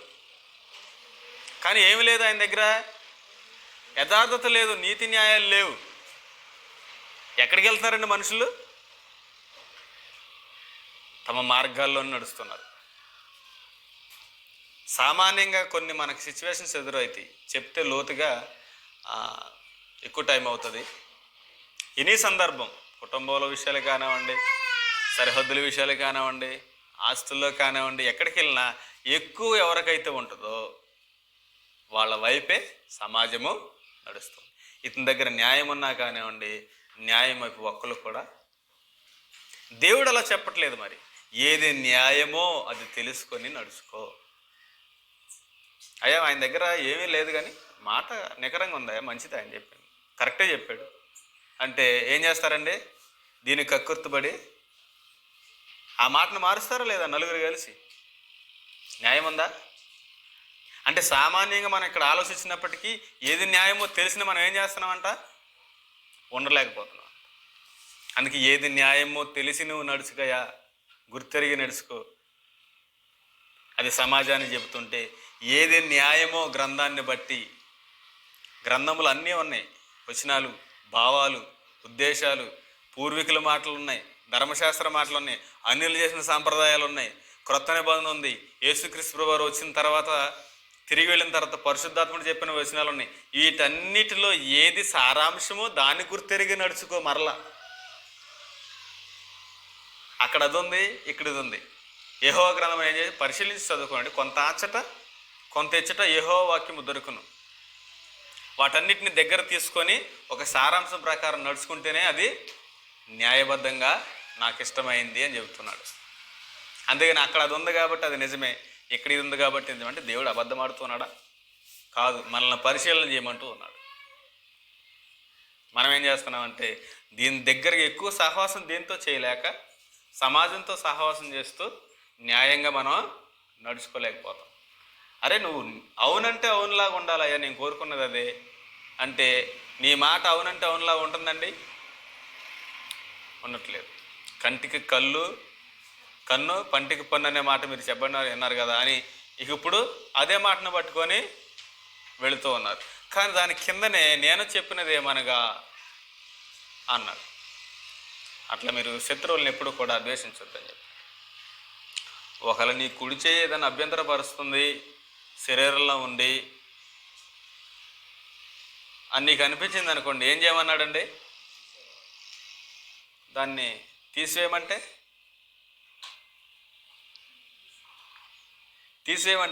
కానీ ఏమి లేదు ఆయన దగ్గర, యథార్థత లేదు, నీతి న్యాయాలు లేవు. ఎక్కడికి వెళ్తున్నారండి మనుషులు? తమ మార్గాల్లో నడుస్తున్నారు. సామాన్యంగా కొన్ని మనకు సిచ్యువేషన్స్ ఎదురవుతాయి, చెప్తే లోతుగా ఎక్కువ టైం అవుతుంది. ఎనీ సందర్భం, కుటుంబంలో విషయాలు కానివ్వండి, సరిహద్దుల విషయాలు కానివ్వండి, ఆస్తుల్లో కానివ్వండి, ఎక్కడికి వెళ్ళినా ఎక్కువ ఎవరికైతే ఉంటుందో వాళ్ళ వైపే సమాజము నడుస్తుంది. ఇతని దగ్గర న్యాయం ఉన్నా కానివ్వండి, న్యాయం వైపు ఒక్కరు కూడా. దేవుడు అలా చెప్పట్లేదు. మరి ఏది న్యాయమో అది తెలుసుకొని నడుచుకో. అయ్యా ఆయన దగ్గర ఏమీ లేదు కానీ మాట నికరంగా ఉందా, మంచిది ఆయన చెప్పింది, కరెక్టే చెప్పాడు, అంటే ఏం చేస్తారండి? దీనికి కక్కుర్తుపడి ఆ మాటను మారుస్తారా లేదా నలుగురు కలిసి? న్యాయం ఉందా? అంటే సామాన్యంగా మనం ఇక్కడ ఆలోచించినప్పటికీ ఏది న్యాయమో తెలిసిన మనం ఏం చేస్తున్నామంట? ఉండలేకపోతున్నాం. అందుకే ఏది న్యాయమో తెలిసి నువ్వు నడుచుకయా, గుర్తెరిగి నడుచుకో. అది సమాజాన్ని చెబుతుంటే ఏది న్యాయమో గ్రంథాన్ని బట్టి, గ్రంథములు అన్నీ ఉన్నాయి, వచనాలు, భావాలు, ఉద్దేశాలు, పూర్వీకుల మాటలు ఉన్నాయి, ధర్మశాస్త్ర మాటలు ఉన్నాయి, అన్యులు చేసిన సాంప్రదాయాలు ఉన్నాయి, క్రొత్త నిబంధన ఉంది, యేసుక్రీస్తు ప్రభువారు వచ్చిన తర్వాత తిరిగి వెళ్ళిన తర్వాత పరిశుద్ధాత్ముడు చెప్పిన వచనాలు ఉన్నాయి. వీటన్నిటిలో ఏది సారాంశమో దాన్ని గుర్తెరిగి నడుచుకో. మరలా అక్కడ అది ఉంది, ఇక్కడ ఇది ఉంది. యెహోవా గ్రంథం ఏం చేసి పరిశీలించి చదువుకోండి. కొంత అచ్చట కొంత ఎచ్చట యెహోవా వాక్యము దొరుకును. వాటన్నిటిని దగ్గర తీసుకొని ఒక సారాంశం ప్రకారం నడుచుకుంటేనే అది న్యాయబద్ధంగా నాకు ఇష్టమైంది అని చెబుతున్నాడు. అందుకని అక్కడ అది ఉంది కాబట్టి అది నిజమే, ఇక్కడ ఇది ఉంది కాబట్టి నిజమే. అంటే దేవుడు అబద్ధం ఆడుతున్నాడా? కాదు, మనల్ని పరిశీలన చేయమంటూ ఉన్నాడు. మనం ఏం చేస్తున్నామంటే దీని దగ్గరకి ఎక్కువ సహవాసం దేంతో చేయలేక సమాజంతో సహవాసం చేస్తూ న్యాయంగా మనం నడుచుకోలేకపోతాం. అరే నువ్వు అవునంటే అవునులాగా ఉండాలయ్యా, నేను కోరుకున్నది అదే అంటే నీ మాట అవునంటే అవునులాగా ఉంటుందండి? ఉండట్లేదు. కంటికి కన్ను పంటికి పన్ను అనే మాట మీరు చెప్పండి విన్నారు కదా అని ఇక ఇప్పుడు అదే మాటను పట్టుకొని వెళుతూ ఉన్నారు. కానీ దాని కిందనే నేను చెప్పినది ఏమనగా అన్నాడు. అట్లా మీరు శత్రువులను ఎప్పుడు కూడా ద్వేషించొద్దని చెప్పి. ఒకవేళ నీ కుడి చేయి ఏదైనా అభ్యంతరపరుస్తుంది శరీరంలో ఉండి అని నీకు అనిపించింది అనుకోండి, ఏం చేయమన్నాడండి? దాన్ని తీసివేయమంటే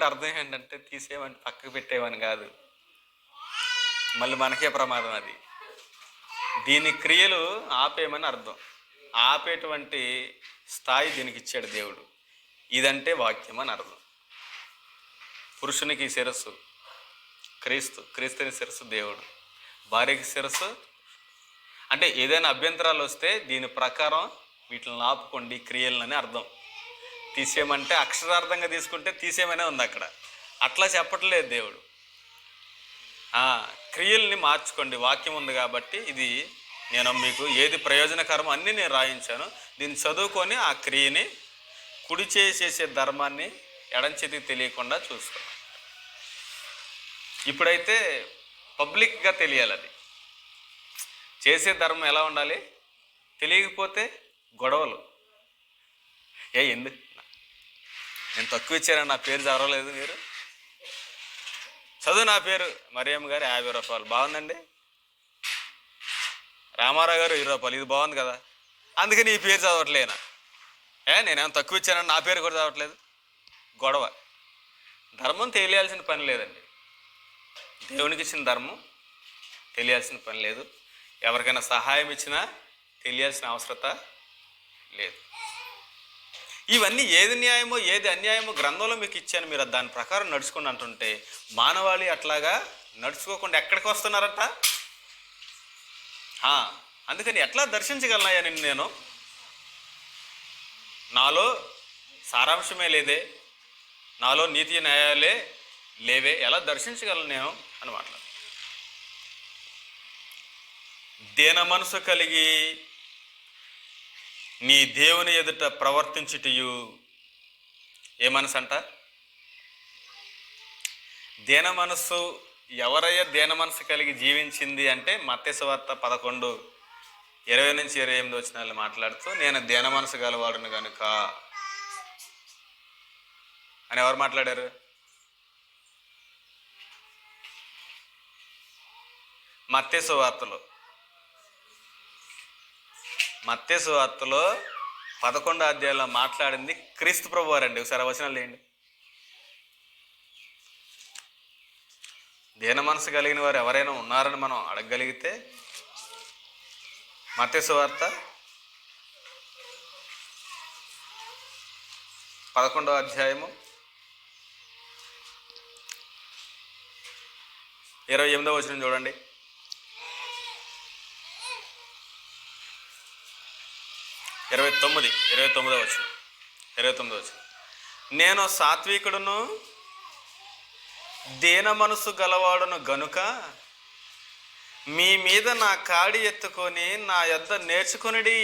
అర్థం ఏంటంటే తీసేయమంటే పక్కకు పెట్టేవని కాదు, మళ్ళీ మనకే ప్రమాదం. అది దీని క్రియలు ఆపేయమని అర్థం. ఆపేటువంటి స్థాయి దీనికి ఇచ్చాడు దేవుడు. ఇదంటే వాక్యం అని అర్థం. పురుషునికి శిరస్సు క్రీస్తుని శిరస్సు దేవుడు, భార్యకి శిరస్సు. అంటే ఏదైనా అభ్యంతరాలు వస్తే దీని ప్రకారం వీటిని ఆపుకోండి క్రియలని అర్థం. తీసేయమంటే అక్షరార్థంగా తీసుకుంటే తీసేయమనే ఉంది అక్కడ, అట్లా చెప్పట్లేదు దేవుడు. క్రియల్ని మార్చుకోండి, వాక్యం ఉంది కాబట్టి. ఇది నేను మీకు ఏది ప్రయోజనకరమో అన్నీ నేను రాయించాను. దీన్ని చదువుకొని ఆ క్రియని కుడి చేసే ధర్మాన్ని ఎడంచేతికి తెలియకుండా చూసుకోండి. ఇప్పుడైతే పబ్లిక్గా తెలియాలి. అది చేసే ధర్మం ఎలా ఉండాలి? తెలియకపోతే గొడవలు. ఎందుకు నేను తక్కువ ఇచ్చానని నా పేరు చదవలేదు మీరు? చదువు నా పేరు మరియమ్మ గారు 50 రూపాయలు. బాగుందండి. రామారావు గారు 20 రూపాయలు. ఇది బాగుంది కదా, అందుకని ఈ పేరు చదవట్లేనా? నేనేమో తక్కువ ఇచ్చానని నా పేరు కూడా చదవట్లేదు. గొడవ. ధర్మం తెలియాల్సిన పని లేదండి. దేవునికి ఇచ్చిన ధర్మం తెలియాల్సిన పని లేదు. ఎవరికైనా సహాయం ఇచ్చినా తెలియాల్సిన అవసరత లేదు. ఇవన్నీ ఏది న్యాయమో ఏది అన్యాయమో గ్రంథంలో మీకు ఇచ్చాను, మీరు దాని ప్రకారం నడుచుకుని అంటుంటే మానవాళి అట్లాగా నడుచుకోకుండా ఎక్కడికి వస్తున్నారట? అందుకని ఎట్లా దర్శించగలనయ్యా నిన్ను నేను? నాలో సారాంశమే లేదే, నాలో నీతి న్యాయాలే లేవే, ఎలా దర్శించగలను నేను అని మాట్లాడు. దీన మనసు కలిగి నీ దేవుని ఎదుట ప్రవర్తించుటయు. ఏ మనసు అంట? దీన మనస్సు. ఎవరయ్యా దీన మనసు కలిగి జీవించింది అంటే మత్తయి సువార్త 11:20-28 వచనాలు మాట్లాడుతూ నేను దీన మనసు గలవాడును కనుక అని ఎవరు మాట్లాడారు? మత్తయి సువార్తలో 11వ అధ్యాయంలో మాట్లాడింది క్రీస్తు ప్రభువారండి. ఒకసారి వచనాలు లేండి. దీన మనసు కలిగిన వారు ఎవరైనా ఉన్నారని మనం అడగగలిగితే మత్తయి సువార్త 11వ అధ్యాయము 28వ వచనం చూడండి. 29వ వచనం. 29వ వచనం. నేను సాత్వికుడును దీన మనసు గలవాడును గనుక మీ మీద నా కాడి ఎత్తుకొని నా యొద్ద నేర్చుకొనిడి.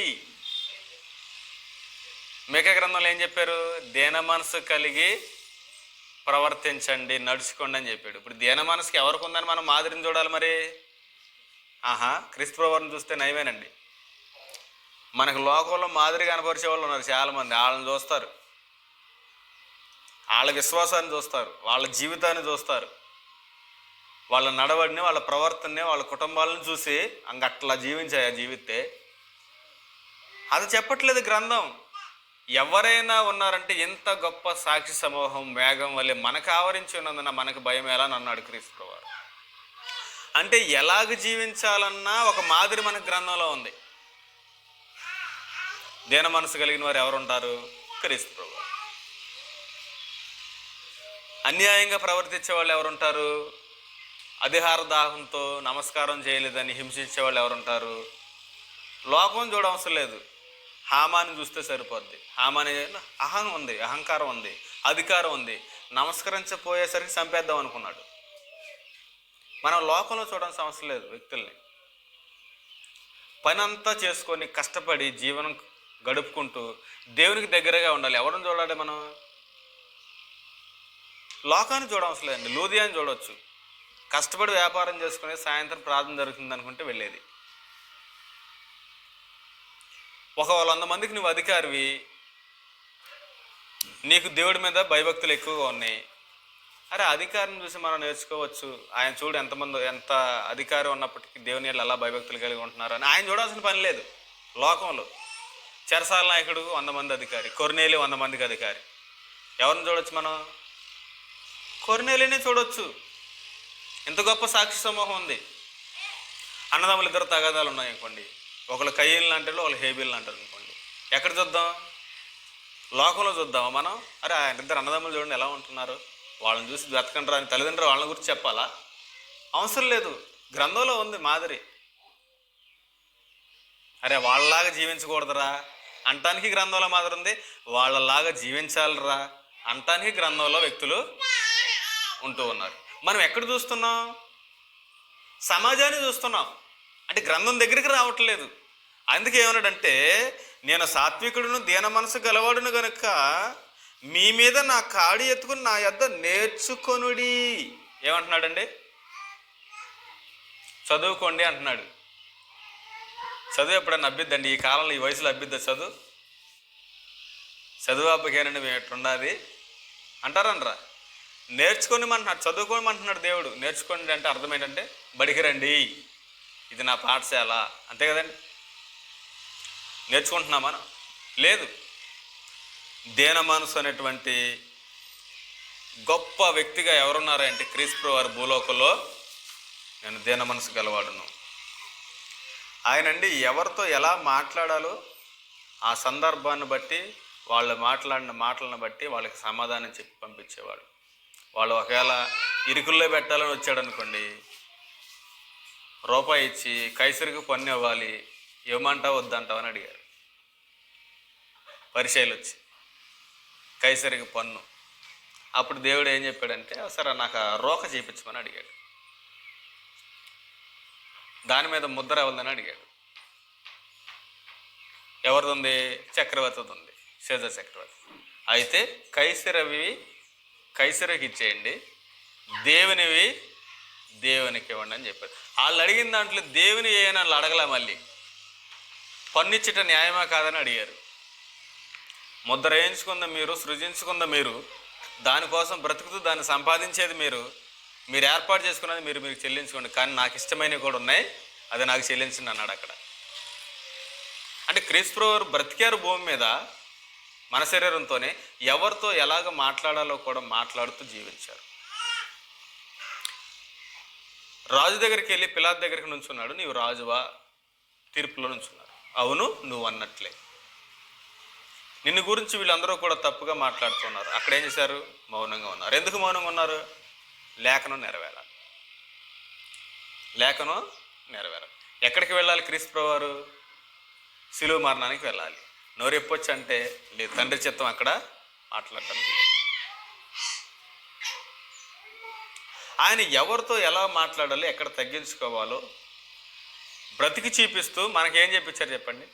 మీకా గ్రంథంలో ఏం చెప్పారు? దీన మనసు కలిగి ప్రవర్తించండి, నడుచుకోండి అని చెప్పాడు. ఇప్పుడు దీన మనసుకి ఎవరికి ఉందని మనం మాదిరిని చూడాలి మరి. క్రీస్తు ప్రభువుని చూస్తే నయమేనండి. మనకు లోకంలో మాదిరి కనపరిచే వాళ్ళు ఉన్నారు చాలామంది. వాళ్ళని చూస్తారు, వాళ్ళ విశ్వాసాన్ని చూస్తారు, వాళ్ళ జీవితాన్ని చూస్తారు, వాళ్ళ నడవడిని, వాళ్ళ ప్రవర్తనని, వాళ్ళ కుటుంబాలను చూసి అట్లా జీవితే అది చెప్పట్లేదు గ్రంథం. ఎవరైనా ఉన్నారంటే ఎంత గొప్ప సాక్షి సమూహం మేఘం వల్లే మనకు ఆవరించి ఉన్నందున మనకు భయం ఎలా అని అన్నాడు క్రీస్తు ప్రభువు. అంటే ఎలాగ జీవించాలన్నా ఒక మాదిరి మనకు గ్రంథంలో ఉంది. దీన మనసు కలిగిన వారు ఎవరుంటారు? క్రీస్తు ప్రభువు. అన్యాయంగా ప్రవర్తించే వాళ్ళు ఎవరుంటారు? అధిహార దాహంతో నమస్కారం చేయలేదని హింసించే వాళ్ళు ఎవరుంటారు? లోకం చూడవసరం లేదు, హామాని చూస్తే సరిపోద్ది. హామాని అహంకారం ఉంది, అధికారం ఉంది, నమస్కరించపోయేసరికి చంపేద్దాం అనుకున్నాడు. మనం లోకంలో చూడాల్సిన అవసరం లేదు వ్యక్తుల్ని. పని అంతా చేసుకొని కష్టపడి జీవనం గడుపుకుంటూ దేవునికి దగ్గరగా ఉండాలి. ఎవరిని చూడాలి మనం? లోకాన్ని చూడవసరం లేదండి. లూదియాని చూడవచ్చు. కష్టపడి వ్యాపారం చేసుకుని సాయంత్రం ప్రార్థన జరుగుతుంది అనుకుంటే వెళ్ళేది. ఒక 100 మందికి నువ్వు అధికారివి, నీకు దేవుడి మీద భయభక్తులు ఎక్కువగా ఉన్నాయి. అధికారిని చూసి మనం నేర్చుకోవచ్చు. ఆయన చూడు ఎంత అధికారం ఉన్నప్పటికీ దేవుని వల్ల ఎలా భయభక్తులు కలిగి ఉంటున్నారు అని ఆయన చూడాల్సిన పని లేదు. లోకంలో చెరసాల నాయకుడు 100 మంది అధికారి, కొర్నేలి 100 మందికి అధికారి. ఎవరిని చూడొచ్చు మనం? కొర్నేలిని చూడొచ్చు. ఎంత గొప్ప సాక్షి సమూహం ఉంది. అన్నదమ్ములు 2 తగాదాలు ఉన్నాయి అనుకోండి, ఒకళ్ళు కయ్యలు అంటారు, ఒకళ్ళు హేబీలు అంటారు అనుకోండి. ఎక్కడ చూద్దాం? లోకంలో చూద్దామా మనం? ఆయన 2 అన్నదమ్ములు చూడండి ఎలా ఉంటున్నారు, వాళ్ళని చూసి బ్రతకంటారు అని తల్లిదండ్రులు వాళ్ళని గురించి చెప్పాలా? అవసరం లేదు. గ్రంథంలో ఉంది మాదిరి. వాళ్ళలాగా జీవించకూడదురా అంటానికి గ్రంథంలో మాదిరి ఉంది. వాళ్ళలాగా జీవించాలరా అంటానికి గ్రంథంలో వ్యక్తులు ఉంటూ ఉన్నారు. మనం ఎక్కడ చూస్తున్నాం? సమాజాన్ని చూస్తున్నాం. అంటే గ్రంథం దగ్గరికి రావట్లేదు. అందుకే ఏమన్నాడంటే, నేను సాత్వికుడును దీన మనసు గలవాడును గనుక మీ మీద నా కాడి ఎత్తుకుని నా యొద్ద నేర్చుకొనుడి. ఏమంటున్నాడండి? చదువుకోండి అంటున్నాడు. చదువు ఎప్పుడన్నా అబ్బిద్దండి? ఈ కాలంలో ఈ వయసులో అబ్బిద్దా చదువు? చదువు అబ్బకేనండి మేము ఎట్లుండాలి అంటారనరా? నేర్చుకోనిమంటున్నాడు, చదువుకోమంటున్నాడు దేవుడు. నేర్చుకోండి అంటే అర్థం ఏంటంటే బడికి రండి, ఇది నా పాఠశాల, అంతే కదండి. నేర్చుకుంటున్నామా? లేదు. దీన మనసు అనేటువంటి గొప్ప వ్యక్తిగా ఎవరున్నారంటే క్రీస్తు వారి భూలోకంలో నేను దీన మనసు గలవాడును. ఆయనండి ఎవరితో ఎలా మాట్లాడాలో ఆ సందర్భాన్ని బట్టి, వాళ్ళు మాట్లాడిన మాటలను బట్టి వాళ్ళకి సమాధానం చెప్పి పంపించేవాడు. వాళ్ళు ఒకవేళ ఇరుకుల్లో పెట్టాలని వచ్చాడు అనుకోండి, రూపాయి ఇచ్చి కైసరికి పన్ను ఇవ్వాలి, ఇవ్వమంటావు వద్దంటావు అని అడిగారు. పరిచయాలు వచ్చి కైసరికి పన్ను. అప్పుడు దేవుడు ఏం చెప్పాడంటే, సరే నాకు రోక చేయించమని అడిగాడు. దాని మీద ముద్ర ఎవరిదని అడిగాడు. ఎవరిది ఉంది? చక్రవర్తిది ఉంది, సీజర్ చక్రవర్తి. అయితే కైసరికి ఇచ్చేయండి, దేవునివి దేవునికి ఇవ్వండి అని చెప్పారు. వాళ్ళు అడిగిన దాంట్లో దేవుని ఏమైనా వాళ్ళు అడగలే. మళ్ళీ పన్నిచ్చిట న్యాయమా కాదని అడిగారు. ముద్ర వేయించుకుందా మీరు, సృజించుకుందా మీరు, దానికోసం బ్రతుకుతూ దాన్ని సంపాదించేది మీరు ఏర్పాటు చేసుకున్నది మీరు చెల్లించుకోండి, కానీ నాకు ఇష్టమైనవి కూడా ఉన్నాయి, అది నాకు చెల్లించండి అన్నాడు అక్కడ. అంటే క్రీస్తు వారు బ్రతికారు భూమి మీద మన శరీరంతోనే, ఎవరితో ఎలాగ మాట్లాడాలో కూడా మాట్లాడుతూ జీవించారు. రాజు దగ్గరికి వెళ్ళి పిలాతు దగ్గరికి నుంచున్నాడు. నీవు రాజువా? తీర్పులో నుంచున్నారు. అవును, నువ్వు అన్నట్లే. నిన్ను గురించి వీళ్ళందరూ కూడా తప్పుగా మాట్లాడుతున్నారు. అక్కడ ఏం చేశారు? మౌనంగా ఉన్నారు. ఎందుకు మౌనంగా ఉన్నారు? లేఖనం నెరవేరాలి. ఎక్కడికి వెళ్ళాలి? క్రీస్తు ప్రభువారు శిలువ మరణానికి వెళ్ళాలి. నోరు ఎప్పొచ్చు అంటే లేదు, తండ్రి చిత్తం అక్కడ మాట్లాడటానికి. ఆయన ఎవరితో ఎలా మాట్లాడాలో, ఎక్కడ తగ్గించుకోవాలో బ్రతికి చూపిస్తూ మనకేం చెప్పించారు చెప్పండి?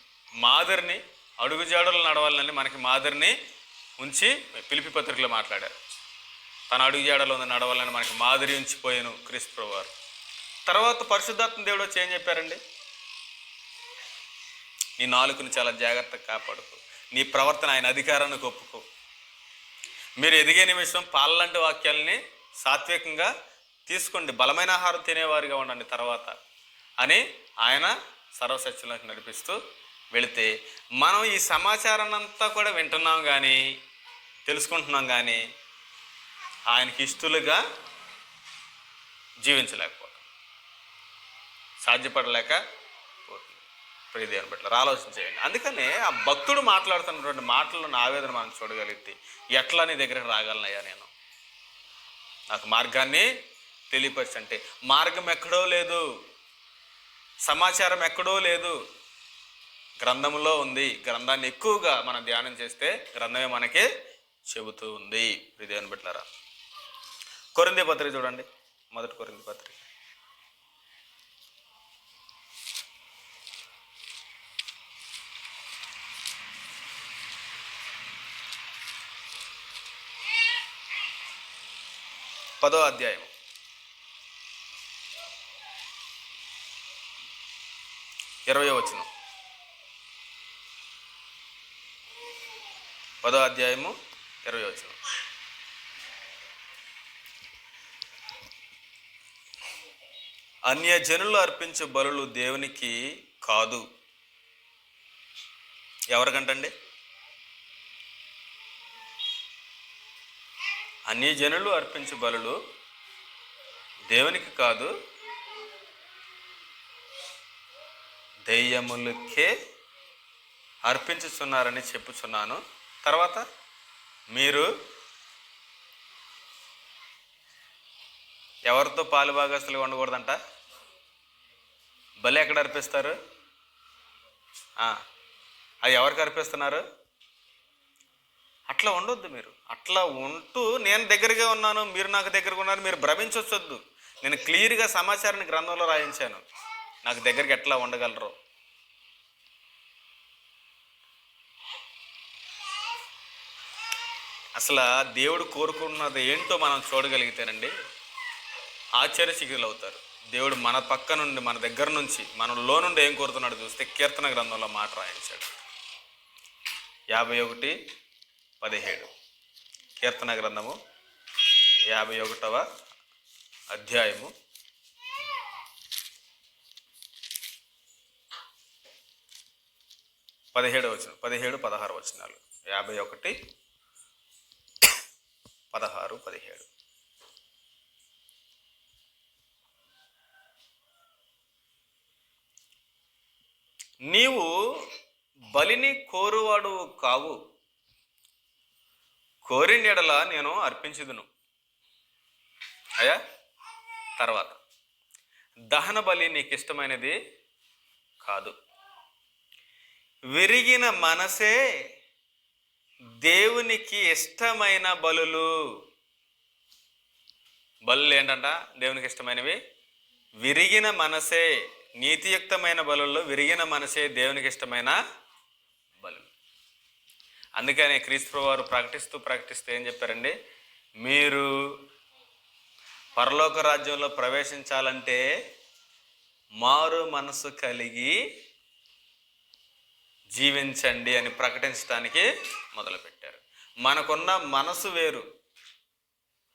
మాదిరిని, అడుగుజాడలు నడవాలని మనకి మాదిరిని ఉంచి పిలిపి పత్రికలో మాట్లాడారు. తన అడుగుజాడలో నడవాలని మనకి మాదిరి ఉంచిపోయాను క్రీస్తు ప్రభువారు. తర్వాత పరిశుద్ధాత్మ దేవుడు వచ్చి ఏం చెప్పారండి? నీ నాలుకను చాలా జాగ్రత్తగా కాపాడుకో, నీ ప్రవర్తన ఆయన అధికారానికి ఒప్పుకో, మీరు ఎదిగే నిమిషం పాలలాంటి వాక్యాలని సాత్వికంగా తీసుకోండి, బలమైన ఆహారం తినేవారిగా ఉండండి తర్వాత అని ఆయన సర్వసత్యంలోకి నడిపిస్తూ వెళితే, మనం ఈ సమాచారాన్ని అంతా కూడా వింటున్నాం కానీ, తెలుసుకుంటున్నాం కానీ ఆయనకి ఇష్టలుగా జీవించలేకపోతాం, సాధ్యపడలేకపోతుంది. ప్రియదేవుని బట్ల ఆలోచించేయండి. అందుకనే ఆ భక్తుడు మాట్లాడుతున్నటువంటి మాటలను ఆవేదన మనం చూడగలిగితే, ఎట్లా నీ దగ్గరికి రాగలనయ్యా, నేను నాకు మార్గాన్ని తెలియపరచంటే, మార్గం ఎక్కడో లేదు, సమాచారం ఎక్కడో లేదు, గ్రంథంలో ఉంది. గ్రంథాన్ని ఎక్కువగా మనం ధ్యానం చేస్తే గ్రంథమే మనకి చెబుతూ ఉంది. ప్రియదేవుని బిడ్డలారా, కొరింథీ పత్రిక చూడండి, మొదటి కొరింథీ పత్రిక 10వ అధ్యాయం 20వ వచనం. 10వ అధ్యాయము 20వ వచనం. అన్యజనులు అర్పించే బలులు దేవునికి కాదు. ఎవరికంటండి? అన్యజనులు అర్పించే బలులు దేవునికి కాదు, దెయ్యములకే అర్పించుచున్నారని చెప్పుచున్నాను. తర్వాత మీరు ఎవరితో పాలు భాగస్తులుగా ఉండకూడదంట. బలి ఎక్కడ అర్పిస్తారు? అది ఎవరికి అర్పిస్తున్నారు? అట్లా ఉండొద్దు. మీరు అట్లా ఉంటూ నేను దగ్గరగా ఉన్నాను, మీరు నాకు దగ్గరగా ఉన్నారు, మీరు భ్రమించొచ్చొద్దు. నేను క్లియర్గా సమాచారాన్ని గ్రంథంలో రాయించాను, నాకు దగ్గరికి ఎట్లా ఉండగలరు. అసలు దేవుడు కోరుకున్నది ఏంటో మనం చూడగలిగితేనండి ఆశ్చర్యచకితులు అవుతారు. దేవుడు మన పక్క నుండి, మన దగ్గర నుంచి, మనలో నుండి ఏం కోరుతున్నాడు చూస్తే కీర్తన గ్రంథంలో మాట రాయించాడు. 51:17 కీర్తన గ్రంథము 51వ అధ్యాయము 17వ వచనం, 17-16 వచనాలు. 51:16-17. నీవు బలిని కోరువాడు కావు, కోరిన ఎడల నేను అర్పించుదును. అయ్యా, తర్వాత దహన బలి నీకు ఇష్టమైనది కాదు. విరిగిన మనసే దేవునికి ఇష్టమైన బలులు. బలులు ఏంటంట? దేవునికి ఇష్టమైనవి. విరిగిన మనసే, నీతియుక్తమైన బలుల్లో విరిగిన మనసే దేవునికి ఇష్టమైన బలులు. అందుకనే క్రీస్తు వారు ప్రకటిస్తూ ఏం చెప్పారండి? మీరు పరలోక రాజ్యంలో ప్రవేశించాలంటే మారు మనసు కలిగి జీవించండి అని ప్రకటించడానికి మొదలుపెట్టారు. మనకున్న మనసు వేరు,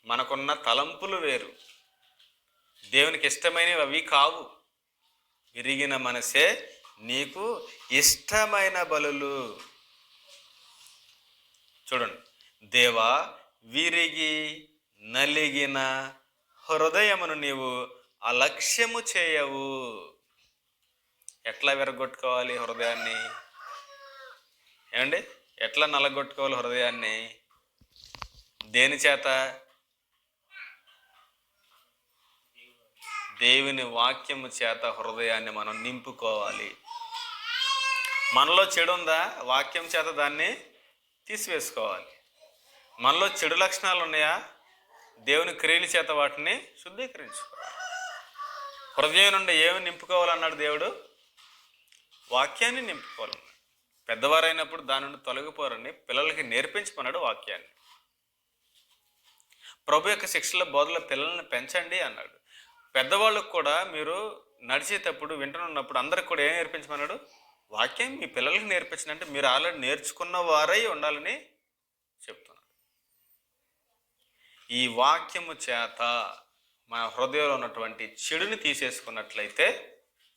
మనకున్న తలంపులు వేరు, దేవునికి ఇష్టమైనవి అవి కావు. విరిగిన మనసే నీకు ఇష్టమైన బలులు. చూడండి, దేవా విరిగి నలిగిన హృదయమును నీవు అలక్ష్యము చేయవు. ఎట్లా విరగొట్టుకోవాలి హృదయాన్ని? ఏమండి, ఎట్లా నలగొట్టుకోవాలి హృదయాన్ని? దేని చేత? దేవుని వాక్యము చేత హృదయాన్ని మనం నింపుకోవాలి. మనలో చెడు ఉందా, వాక్యం చేత దాన్ని తీసివేసుకోవాలి. మనలో చెడు లక్షణాలు ఉన్నాయా, దేవుని క్రియల చేత వాటిని శుద్ధీకరించుకోవాలి. హృదయం నుండి ఏమి నింపుకోవాలన్నాడు దేవుడు? వాక్యాన్ని నింపుకోవాలన్నాడు. పెద్దవారైనప్పుడు దాని నుండి తొలగిపోరని పిల్లలకి నేర్పించమన్నాడు వాక్యాన్ని. ప్రభు యొక్క శిక్షల బోధల పిల్లల్ని పెంచండి అన్నాడు. పెద్దవాళ్ళకు కూడా మీరు నడిచేటప్పుడు వింటున్నప్పుడు అందరికి కూడా ఏం నేర్పించమన్నాడు? వాక్యం మీ పిల్లలకి నేర్పించినంటే మీరు ఆల్రెడీ నేర్చుకున్న వారై ఉండాలని చెప్తున్నాడు. ఈ వాక్యము చేత మన హృదయంలో ఉన్నటువంటి చెడుని తీసేసుకున్నట్లయితే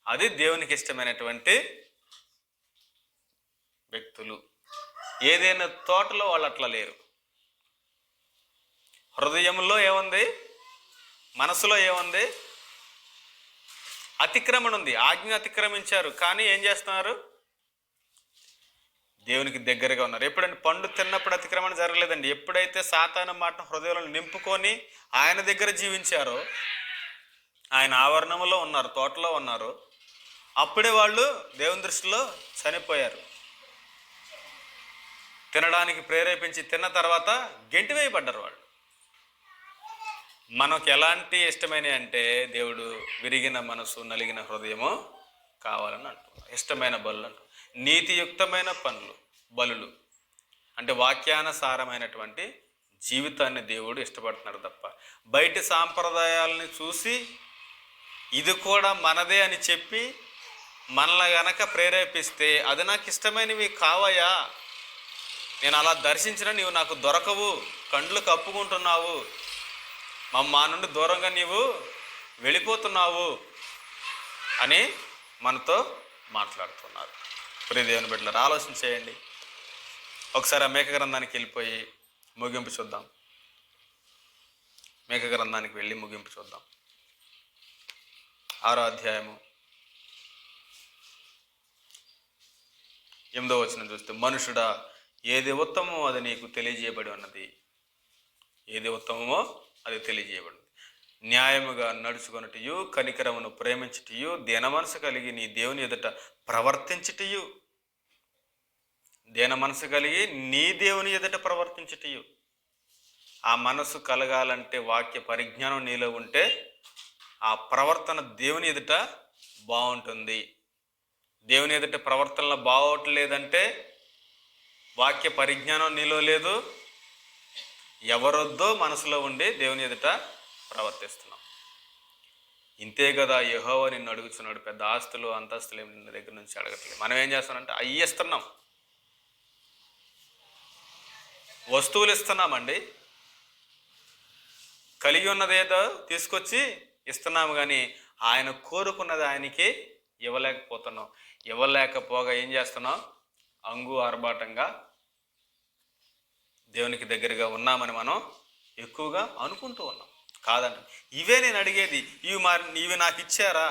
అది దేవునికి ఇష్టమైనటువంటి వ్యక్తులు. ఏదైనా తోటలో వాళ్ళు అట్లా లేరు. హృదయంలో ఏముంది, మనసులో ఏముంది? అతిక్రమణ ఉంది. ఆజ్ఞ అతిక్రమించారు, కానీ ఏం చేస్తున్నారు? దేవునికి దగ్గరగా ఉన్నారు. ఎప్పుడంటే పండు తిన్నప్పుడు అతిక్రమణ జరగలేదండి. ఎప్పుడైతే సాతాను మాట హృదయంలో నింపుకొని ఆయన దగ్గర జీవించారో, ఆయన ఆవరణంలో ఉన్నారు, తోటలో ఉన్నారు, అప్పుడే వాళ్ళు దేవుని దృష్టిలో చనిపోయారు. తినడానికి ప్రేరేపించి తిన్న తర్వాత గెంటివేయబడ్డారు వాళ్ళు. మనకు ఎలాంటి ఇష్టమైన అంటే దేవుడు విరిగిన మనసు, నలిగిన హృదయము కావాలని అంటున్నారు. ఇష్టమైన బలులు అంటారు. నీతియుక్తమైన బలులు అంటే వాక్యానుసారమైనటువంటి జీవితాన్ని దేవుడు ఇష్టపడుతున్నాడు తప్ప బయటి సాంప్రదాయాలని చూసి ఇది కూడా మనదే అని చెప్పి మనల్ని గనక ప్రేరేపిస్తే అది నాకు ఇష్టమైనవి కావయా, నేను అలా దర్శించిన నీవు నాకు దొరకవు, కండ్లు కప్పుకుంటున్నావు, మా నుండి దూరంగా నీవు వెళ్ళిపోతున్నావు అని మనతో మాట్లాడుతున్నారు. ప్రియ దేవుని బిడ్డలారా, ఆలోచన చేయండి. ఒకసారి ఆ మేక గ్రంథానికి వెళ్ళిపోయి ముగింపు చూద్దాం. మేక గ్రంథానికి వెళ్ళి ముగింపు చూద్దాం. 6వ అధ్యాయము 8వ వచనం చూస్తే, మనుషుడా ఏది ఉత్తమమో అది నీకు తెలియజేయబడి ఉన్నది. ఏది ఉత్తమమో అది తెలియజేయబడింది. న్యాయముగా నడుచుకొనుటయు, కనికరమును ప్రేమించుటయు, దీన మనసు కలిగి నీ దేవుని ఎదుట ప్రవర్తించుటయు. దీన మనసు కలిగి నీ దేవుని ఎదుట ప్రవర్తించుటయు. ఆ మనసు కలగాలంటే వాక్య పరిజ్ఞానం నీలో ఉంటే ఆ ప్రవర్తన దేవుని ఎదుట బాగుంటుంది. దేవుని ఎదుట ప్రవర్తనలో బాగోట్లేదంటే వాక్య పరిజ్ఞానం నీలో లేదు, ఎవరొద్దో మనసులో ఉండి దేవుని ఎదుట ప్రవర్తిస్తున్నాం. ఇంతే కదా యెహోవా నిన్ను అడుగుతున్నాడు. పెద్ద ఆస్తులు అంతస్తులు ఏమి నిన్న దగ్గర నుంచి అడగట్లేదు. మనం ఏం చేస్తామంటే అవి ఇస్తున్నాం, వస్తువులు ఇస్తున్నామండి. కలిగి ఉన్నదేదో తీసుకొచ్చి ఇస్తున్నాము, కానీ ఆయన కోరుకున్నది ఆయనకి ఇవ్వలేకపోతున్నాం. ఇవ్వలేకపోగా ఏం చేస్తున్నాం? అంగు ఆర్భాటంగా దేవునికి దగ్గరగా ఉన్నామని మనం ఎక్కువగా అనుకుంటూ ఉన్నాం. కాదండి, ఇవే నేను అడిగేది. ఇవి నాకు ఇచ్చారా?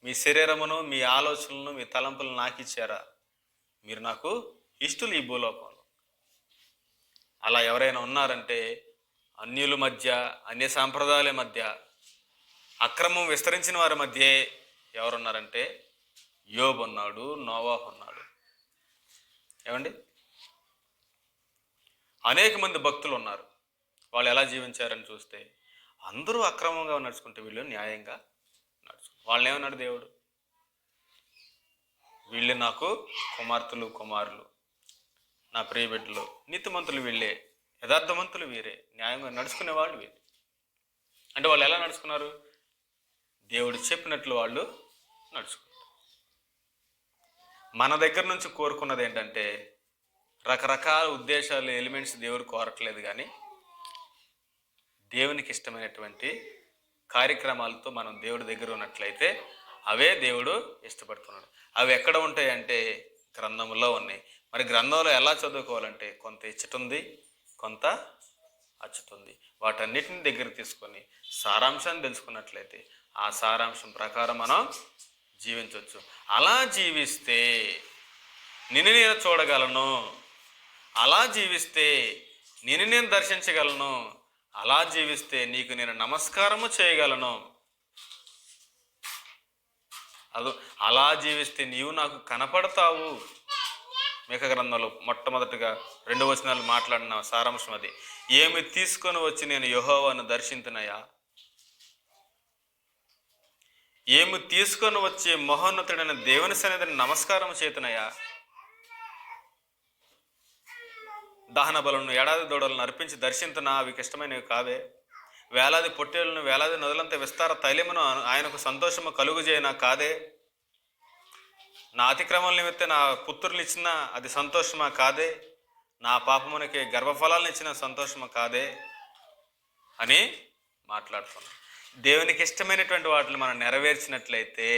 మీ శరీరమును, మీ ఆలోచనలను, మీ తలంపులను నాకు ఇచ్చారా? మీరు నాకు ఇష్టలు ఈ భూలోకంలో. అలా ఎవరైనా ఉన్నారంటే అన్యుల మధ్య, అన్య సాంప్రదాయాల మధ్య, అక్రమం విస్తరించిన వారి మధ్య ఎవరున్నారంటే యోబు ఉన్నాడు, నోవాహు ఉన్నాడు. ఏమండి, అనేక మంది భక్తులు ఉన్నారు. వాళ్ళు ఎలా జీవించారని చూస్తే అందరూ అక్రమంగా నడుచుకుంటే వీళ్ళు న్యాయంగా నడుచుకుంటారు. వాళ్ళని ఏమన్నాడు దేవుడు? వీళ్ళు నాకు కుమార్తెలు, కుమారులు, నా ప్రియ బిడ్డలు, నీతిమంతులు వీళ్ళే, యథార్థవంతులు వీరే, న్యాయంగా నడుచుకునే వాళ్ళు వీరే. అంటే వాళ్ళు ఎలా నడుచుకున్నారు? దేవుడు చెప్పినట్లు వాళ్ళు నడుచుకున్నారు. మన దగ్గర నుంచి కోరుకున్నది ఏంటంటే రకరకాల ఉద్దేశాలు, ఎలిమెంట్స్ దేవుడు కోరట్లేదు, కానీ దేవునికి ఇష్టమైనటువంటి కార్యక్రమాలతో మనం దేవుడి దగ్గర ఉన్నట్లయితే అవే దేవుడు ఇష్టపడుతున్నాడు. అవి ఎక్కడ ఉంటాయంటే గ్రంథంలో ఉన్నాయి. మరి గ్రంథంలో ఎలా చదువుకోవాలంటే కొంత ఇచ్చటుంది, కొంత అచ్చుతుంది. వాటన్నిటిని దగ్గర తీసుకొని సారాంశాన్ని తెలుసుకున్నట్లయితే ఆ సారాంశం ప్రకారం మనం జీవించవచ్చు. అలా జీవిస్తే నిన్ను నేను చూడగలను, అలా జీవిస్తే నిన్ను నేను దర్శించగలను, అలా జీవిస్తే నీకు నేను నమస్కారము చేయగలను. అదో అలా జీవిస్తే నీవు నాకు కనపడతావు. మీకా గ్రంథంలో మొట్టమొదటిగా 2 వచనాలు మాట్లాడిన సారాంశం అది. ఏమి తీసుకొని వచ్చి నేను యెహోవాను దర్శింతునయా, ఏమి తీసుకొని వచ్చి మహోన్నతుడైన దేవుని సన్నిధిని నమస్కారం చేతునయా, దహన బలులను ఏడాది దూడలను అర్పించి దర్శింతునా, అవికి ఇష్టమైనవి కావే. వేలాది పొట్టేళ్లను వేలాది నదులంత విస్తార తైలమును ఆయనకు సంతోషము కలుగు చేయనా కాదే. నా అతిక్రమల నిమిత్తం నా పుత్రులు ఇచ్చిన అది సంతోషమా కాదే. నా పాపమునకి గర్భఫలాలను ఇచ్చిన సంతోషమా కాదే అని మాట్లాడుతున్నాం. దేవునికి ఇష్టమైనటువంటి వాటిని మనం నెరవేర్చినట్లయితే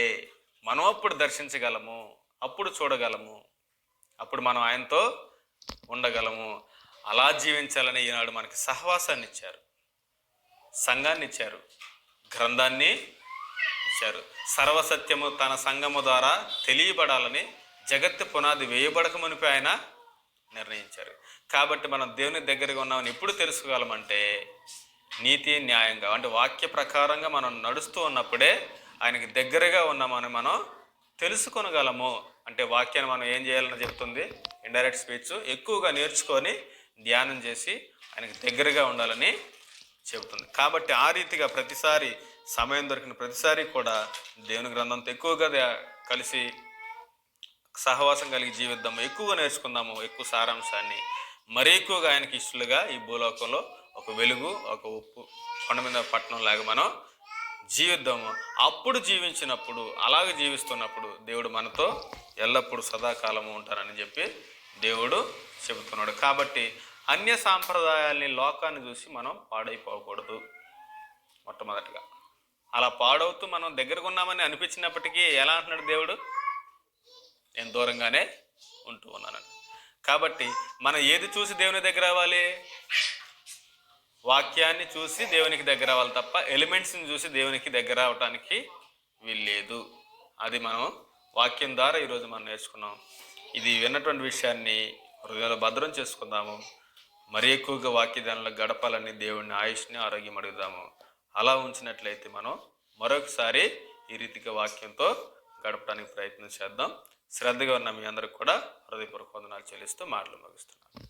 మనం అప్పుడు దర్శించగలము, అప్పుడు చూడగలము, అప్పుడు మనం ఆయనతో ఉండగలము. అలా జీవించాలని ఈనాడు మనకి సహవాసాన్ని ఇచ్చారు, సంఘాన్ని ఇచ్చారు, గ్రంథాన్ని ఇచ్చారు. సర్వసత్యము తన సంఘము ద్వారా తెలియబడాలని జగత్తు పునాది వేయబడక మునిపి ఆయన నిర్ణయించారు. కాబట్టి మనం దేవుని దగ్గరగా ఉన్నామని ఎప్పుడు తెలుసుకోగలమంటే నీతి న్యాయంగా, అంటే వాక్య ప్రకారంగా మనం నడుస్తూ ఉన్నప్పుడే ఆయనకి దగ్గరగా ఉన్నామని మనం తెలుసుకొనగలము. అంటే వాక్యాన్ని మనం ఏం చేయాలని చెప్తుంది, ఇండైరెక్ట్ స్పీచ్ ఎక్కువగా నేర్చుకొని ధ్యానం చేసి ఆయనకి దగ్గరగా ఉండాలని చెబుతుంది. కాబట్టి ఆ రీతిగా ప్రతిసారి సమయం దొరికిన ప్రతిసారి కూడా దేవుని గ్రంథంతో ఎక్కువగా కలిసి సహవాసం కలిగి జీవిద్దాము, ఎక్కువగా నేర్చుకుందాము, ఎక్కువ సారాంశాన్ని. మరీ ఎక్కువగా ఆయనకి ఇష్టలుగా ఈ భూలోకంలో ఒక వెలుగు, ఒక ఉప్పు, కొండ మీద పట్టణం లాగా మనం జీవిద్దాము. అప్పుడు జీవించినప్పుడు, అలాగే జీవిస్తున్నప్పుడు దేవుడు మనతో ఎల్లప్పుడూ సదాకాలము ఉంటారని చెప్పి దేవుడు చెబుతున్నాడు. కాబట్టి అన్య సాంప్రదాయాల్ని, లోకాన్ని చూసి మనం పాడైపోకూడదు. మొట్టమొదటిగా అలా పాడవుతూ మనం దగ్గరకు ఉన్నామని అనిపించినప్పటికీ ఎలా అంటున్నాడు దేవుడు, నేను దూరంగానే ఉంటూ ఉన్నానని. కాబట్టి మనం ఏది చూసి దేవుని దగ్గర అవ్వాలి, వాక్యాన్ని చూసి దేవునికి దగ్గర అవ్వాలి తప్ప ఎలిమెంట్స్ని చూసి దేవునికి దగ్గర అవటానికి వీల్లేదు. అది మనం వాక్యం ద్వారా ఈరోజు మనం నేర్చుకున్నాం. ఇది విన్నటువంటి విషయాన్ని హృదయంలో భద్రం చేసుకుందాము. మరీ ఎక్కువగా వాక్యదానంలో గడపాలని దేవుడిని ఆయుష్ని ఆరోగ్యం అడుగుదాము. అలా ఉంచినట్లయితే మనం మరొకసారి ఈ రీతిగా వాక్యంతో గడపడానికి ప్రయత్నం చేద్దాం. శ్రద్ధగా ఉన్న మీ అందరికి కూడా హృదయపూర్వక వందనాలు చెల్లిస్తూ మాటలు ముగిస్తున్నాను.